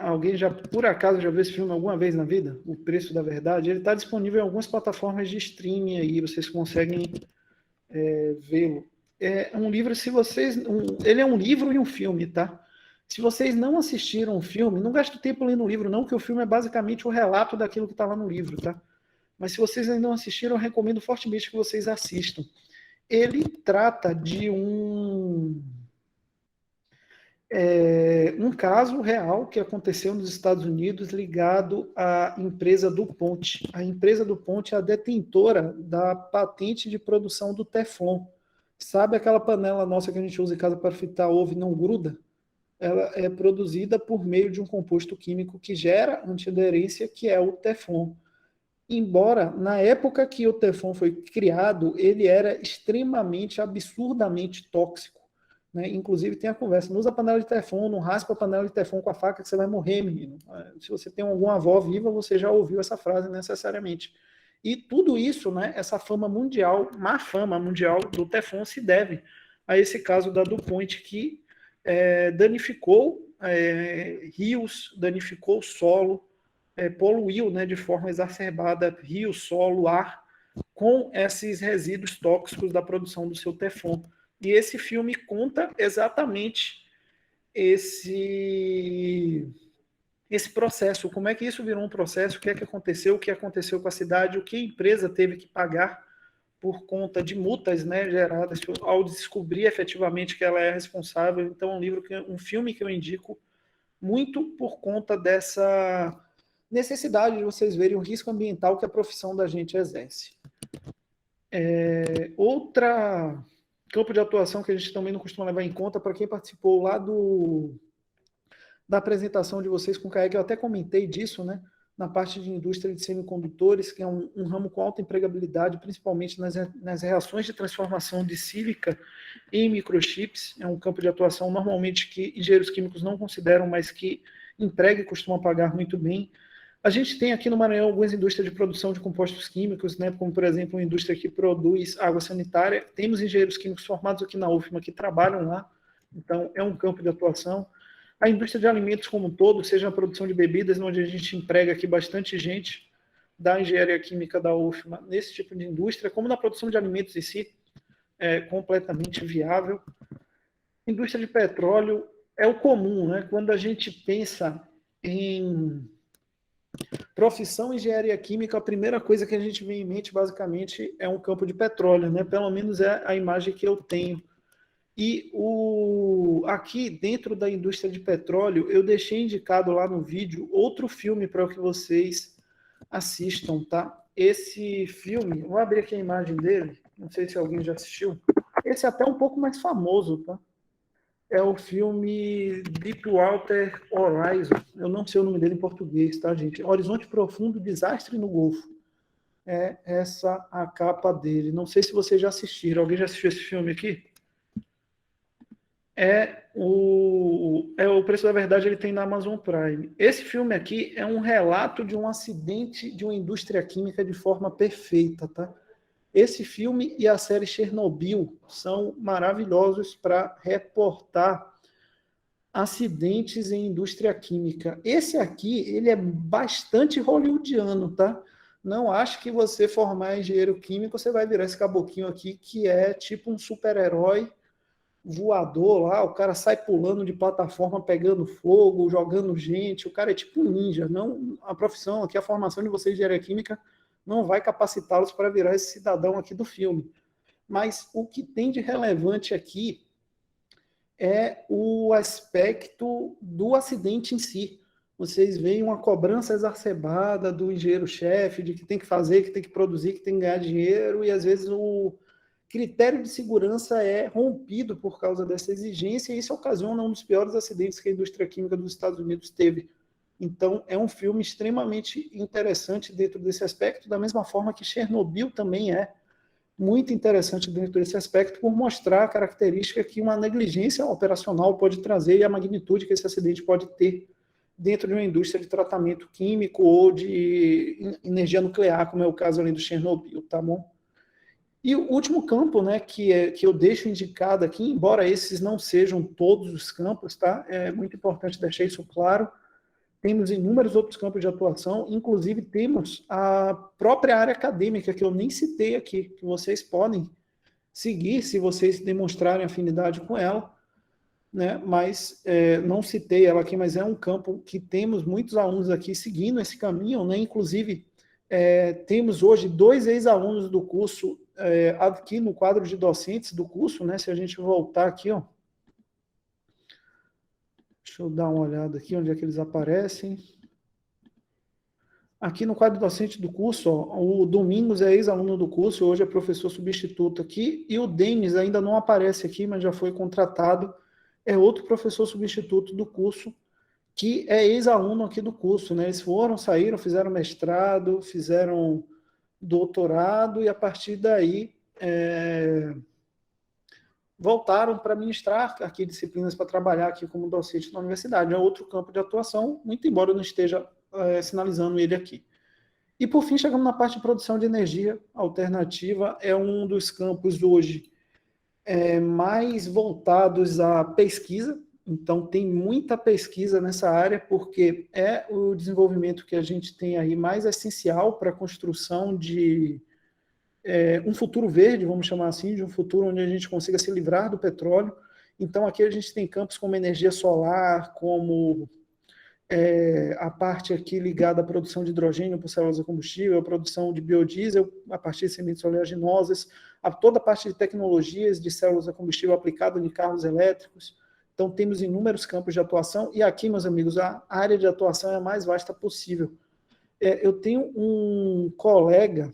Alguém já, por acaso, já viu esse filme alguma vez na vida? O Preço da Verdade? Ele está disponível em algumas plataformas de streaming aí. Vocês conseguem vê-lo. É um livro, se vocês... ele é um livro e um filme, tá? Se vocês não assistiram o filme, não gaste tempo lendo o livro, não, que o filme é basicamente o relato daquilo que está lá no livro, tá? Mas se vocês ainda não assistiram, eu recomendo fortemente que vocês assistam. Ele trata de um caso real que aconteceu nos Estados Unidos ligado à empresa DuPont. A empresa DuPont é a detentora da patente de produção do Teflon. Sabe aquela panela nossa que a gente usa em casa para fritar ovo e não gruda? Ela é produzida por meio de um composto químico que gera antiaderência, que é o Teflon. Embora, na época que o Teflon foi criado, ele era extremamente, absurdamente tóxico. Né? Inclusive, tem a conversa, não usa panela de Teflon, não raspa a panela de Teflon com a faca que você vai morrer, menino. Se você tem alguma avó viva, você já ouviu essa frase necessariamente. E tudo isso, né, essa fama mundial, má fama mundial do Teflon se deve a esse caso da DuPont que danificou rios, danificou o solo, poluiu, né, de forma exacerbada rio, solo, ar, com esses resíduos tóxicos da produção do seu Teflon. E esse filme conta exatamente esse processo, como é que isso virou um processo, o que aconteceu com a cidade, o que a empresa teve que pagar por conta de multas, né, geradas ao descobrir efetivamente que ela é responsável. Então, um filme que eu indico muito por conta dessa necessidade de vocês verem o risco ambiental que a profissão da gente exerce. Outra campo de atuação que a gente também não costuma levar em conta, para quem participou lá da apresentação de vocês com o CAEC, eu até comentei disso, né, na parte de indústria de semicondutores, que é um ramo com alta empregabilidade, principalmente nas reações de transformação de sílica em microchips. É um campo de atuação normalmente que engenheiros químicos não consideram, mas que emprega e costuma pagar muito bem. A gente tem aqui no Maranhão algumas indústrias de produção de compostos químicos, né, como, por exemplo, uma indústria que produz água sanitária. Temos engenheiros químicos formados aqui na UFMA que trabalham lá, então é um campo de atuação. A indústria de alimentos como um todo, seja a produção de bebidas, onde a gente emprega aqui bastante gente da engenharia química da UFMA nesse tipo de indústria, como na produção de alimentos em si, é completamente viável. Indústria de petróleo é o comum, né? Quando a gente pensa em profissão engenharia química, a primeira coisa que a gente vem em mente, basicamente, é um campo de petróleo, né? Pelo menos é a imagem que eu tenho. E aqui, dentro da indústria de petróleo, eu deixei indicado lá no vídeo outro filme para que vocês assistam, tá? Esse filme, vou abrir aqui a imagem dele, não sei se alguém já assistiu. Esse é até um pouco mais famoso, tá? É o filme Deepwater Horizon. Eu não sei o nome dele em português, tá, gente? Horizonte Profundo, Desastre no Golfo. É essa a capa dele. Não sei se vocês já assistiram. Alguém já assistiu esse filme aqui? O Preço da Verdade, ele tem na Amazon Prime. Esse filme aqui é um relato de um acidente de uma indústria química de forma perfeita, tá? Esse filme e a série Chernobyl são maravilhosos para reportar acidentes em indústria química. Esse aqui, ele é bastante hollywoodiano, tá? Não acho que você formar engenheiro químico, você vai virar esse caboquinho aqui, que é tipo um super-herói voador lá, o cara sai pulando de plataforma, pegando fogo, jogando gente, o cara é tipo um ninja. Não, a profissão aqui, a formação de vocês de engenharia química não vai capacitá-los para virar esse cidadão aqui do filme. Mas o que tem de relevante aqui é o aspecto do acidente em si. Vocês veem uma cobrança exacerbada do engenheiro-chefe, de que tem que fazer, que tem que produzir, que tem que ganhar dinheiro, e às vezes o critério de segurança é rompido por causa dessa exigência, e isso ocasiona um dos piores acidentes que a indústria química dos Estados Unidos teve. Então, é um filme extremamente interessante dentro desse aspecto, da mesma forma que Chernobyl também é muito interessante dentro desse aspecto, por mostrar a característica que uma negligência operacional pode trazer e a magnitude que esse acidente pode ter dentro de uma indústria de tratamento químico ou de energia nuclear, como é o caso ali do Chernobyl, tá bom? E o último campo, né, que eu deixo indicado aqui, embora esses não sejam todos os campos, tá? É muito importante deixar isso claro. Temos inúmeros outros campos de atuação, inclusive temos a própria área acadêmica, que eu nem citei aqui, que vocês podem seguir se vocês demonstrarem afinidade com ela, né? Mas não citei ela aqui, mas é um campo que temos muitos alunos aqui seguindo esse caminho, né? Inclusive, temos hoje 2 ex-alunos do curso aqui no quadro de docentes do curso, né? Se a gente voltar aqui, ó, deixa eu dar uma olhada aqui onde é que eles aparecem. Aqui no quadro docente do curso, ó, o Domingos é ex-aluno do curso, hoje é professor substituto aqui, e o Denis ainda não aparece aqui, mas já foi contratado, é outro professor substituto do curso, que é ex-aluno aqui do curso, né? Eles foram, saíram, fizeram mestrado, fizeram doutorado, e a partir daí voltaram para ministrar aqui disciplinas para trabalhar aqui como docente na universidade. É outro campo de atuação, muito embora eu não esteja sinalizando ele aqui. E, por fim, chegamos na parte de produção de energia alternativa. É um dos campos hoje mais voltados à pesquisa. Então, tem muita pesquisa nessa área, porque é o desenvolvimento que a gente tem aí mais essencial para a construção de um futuro verde, vamos chamar assim, de um futuro onde a gente consiga se livrar do petróleo. Então, aqui a gente tem campos como energia solar, como a parte aqui ligada à produção de hidrogênio por células de combustível, a produção de biodiesel a partir de sementes oleaginosas, toda a parte de tecnologias de células a combustível aplicada em carros elétricos. Então, temos inúmeros campos de atuação, e aqui, meus amigos, a área de atuação é a mais vasta possível. Eu tenho um colega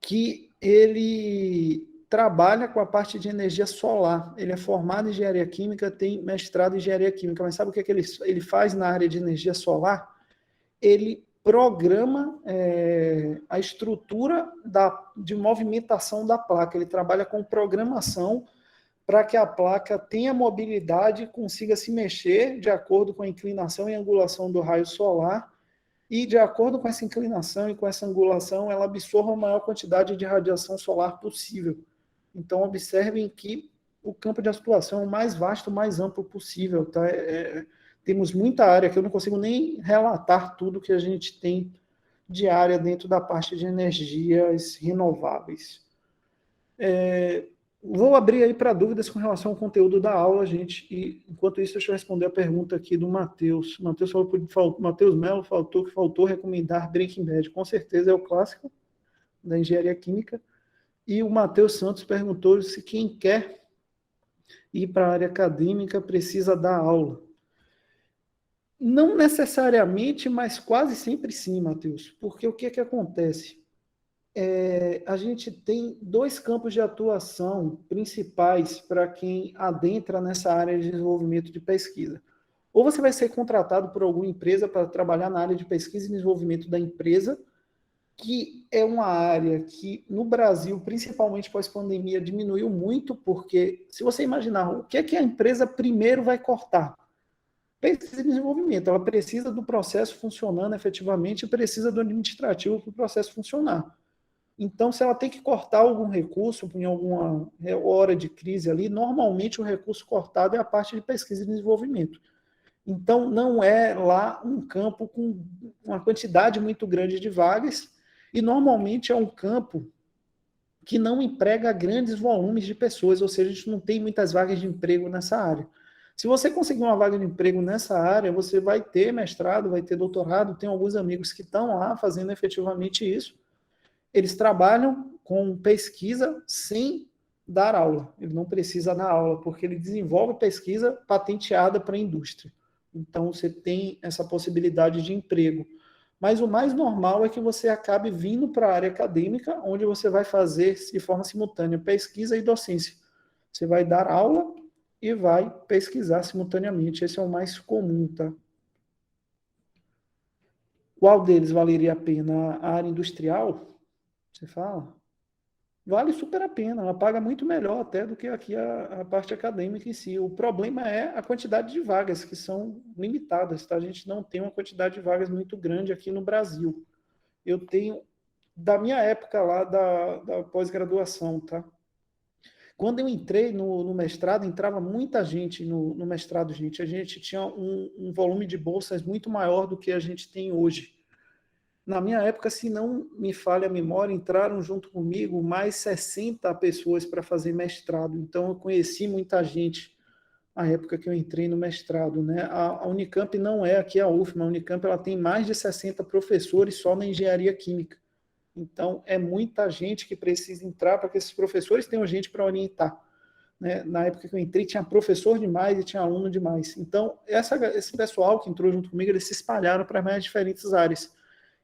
que ele trabalha com a parte de energia solar. Ele é formado em engenharia química, tem mestrado em engenharia química, mas sabe o que ele faz na área de energia solar? Ele programa a estrutura de movimentação da placa. Ele trabalha com programação para que a placa tenha mobilidade e consiga se mexer de acordo com a inclinação e angulação do raio solar, e de acordo com essa inclinação e com essa angulação, ela absorva a maior quantidade de radiação solar possível. Então, observem que o campo de atuação é o mais vasto, o mais amplo possível. Tá? Temos muita área que eu não consigo nem relatar tudo que a gente tem de área dentro da parte de energias renováveis. Vou abrir aí para dúvidas com relação ao conteúdo da aula, gente, e enquanto isso, deixa eu responder a pergunta aqui do Matheus. Matheus Melo faltou recomendar Breaking Bad. Com certeza é o clássico da engenharia química. E o Matheus Santos perguntou se quem quer ir para a área acadêmica precisa dar aula. Não necessariamente, mas quase sempre sim, Matheus. Porque o que acontece? A gente tem dois campos de atuação principais para quem adentra nessa área de desenvolvimento de pesquisa. Ou você vai ser contratado por alguma empresa para trabalhar na área de pesquisa e desenvolvimento da empresa, que é uma área que no Brasil, principalmente pós-pandemia, diminuiu muito, porque se você imaginar o que é que a empresa primeiro vai cortar? Pesquisa e desenvolvimento. Ela precisa do processo funcionando efetivamente e precisa do administrativo para o processo funcionar. Então, se ela tem que cortar algum recurso em alguma hora de crise ali, normalmente o recurso cortado é a parte de pesquisa e desenvolvimento. Então, não é lá um campo com uma quantidade muito grande de vagas, e normalmente é um campo que não emprega grandes volumes de pessoas, ou seja, a gente não tem muitas vagas de emprego nessa área. Se você conseguir uma vaga de emprego nessa área, você vai ter mestrado, vai ter doutorado, tem alguns amigos que estão lá fazendo efetivamente isso. Eles trabalham com pesquisa sem dar aula. Ele não precisa dar aula, porque ele desenvolve pesquisa patenteada para a indústria. Então, você tem essa possibilidade de emprego. Mas o mais normal é que você acabe vindo para a área acadêmica, onde você vai fazer de forma simultânea pesquisa e docência. Você vai dar aula e vai pesquisar simultaneamente. Esse é o mais comum, tá? Qual deles valeria a pena? A área industrial? Você fala? Vale super a pena, ela paga muito melhor até do que aqui a parte acadêmica em si. O problema é a quantidade de vagas, que são limitadas, tá? A gente não tem uma quantidade de vagas muito grande aqui no Brasil. Eu tenho, da minha época lá da pós-graduação, tá? Quando eu entrei no mestrado, entrava muita gente no mestrado, gente. A gente tinha um volume de bolsas muito maior do que a gente tem hoje. Na minha época, se não me falha a memória, entraram junto comigo mais 60 pessoas para fazer mestrado. Então, eu conheci muita gente na época que eu entrei no mestrado, né? A Unicamp não é aqui a UFMA, a Unicamp ela tem mais de 60 professores só na engenharia química. Então, é muita gente que precisa entrar para que esses professores tenham gente para orientar. Né? Na época que eu entrei, tinha professor demais e tinha aluno demais. Então, esse pessoal que entrou junto comigo, eles se espalharam para mais diferentes áreas.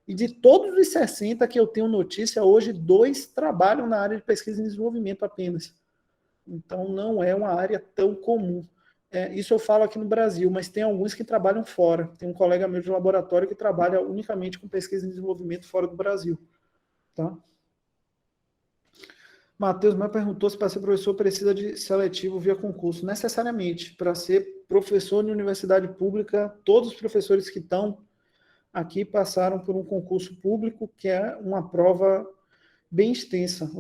E de todos os 60 que eu tenho notícia, hoje 2 trabalham na área de pesquisa e desenvolvimento apenas. Então, não é uma área tão comum. Isso eu falo aqui no Brasil, mas tem alguns que trabalham fora. Tem um colega meu de laboratório que trabalha unicamente com pesquisa e desenvolvimento fora do Brasil. Tá? Matheus me perguntou se para ser professor precisa de seletivo via concurso. Necessariamente, para ser professor de universidade pública, todos os professores que estão aqui passaram por um concurso público, que é uma prova bem extensa.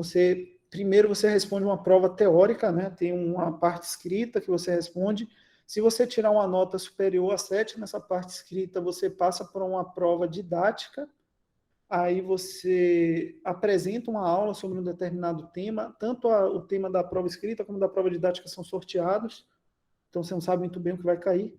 Primeiro você responde uma prova teórica, né? Tem uma parte escrita que você responde. Se você tirar uma nota superior a 7 nessa parte escrita, você passa por uma prova didática. Aí você apresenta uma aula sobre um determinado tema. Tanto o tema da prova escrita como da prova didática são sorteados. Então você não sabe muito bem o que vai cair.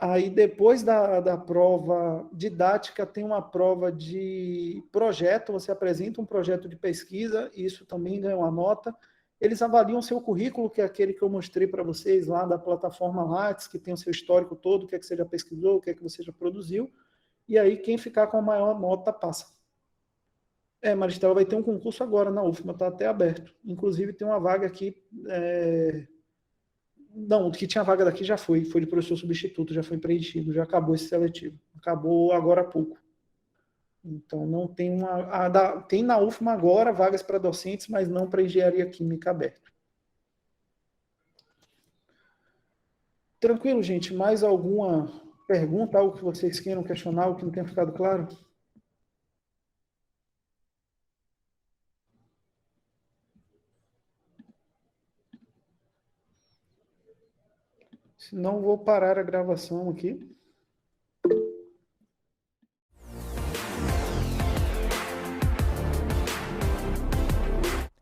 Aí, depois da prova didática, tem uma prova de projeto, você apresenta um projeto de pesquisa, e isso também ganha uma nota. Eles avaliam seu currículo, que é aquele que eu mostrei para vocês lá da plataforma Lattes, que tem o seu histórico todo, o que é que você já pesquisou, o que é que você já produziu, e aí quem ficar com a maior nota passa. Maristela, vai ter um concurso agora na UFMA, está até aberto. Inclusive, tem uma vaga aqui... Não, o que tinha vaga daqui já foi de professor substituto, já foi preenchido, já acabou esse seletivo. Acabou agora há pouco. Então, não tem tem na UFMA agora vagas para docentes, mas não para engenharia química aberta. Tranquilo, gente? Mais alguma pergunta, algo que vocês queiram questionar, algo que não tenha ficado claro? Se não, vou parar a gravação aqui.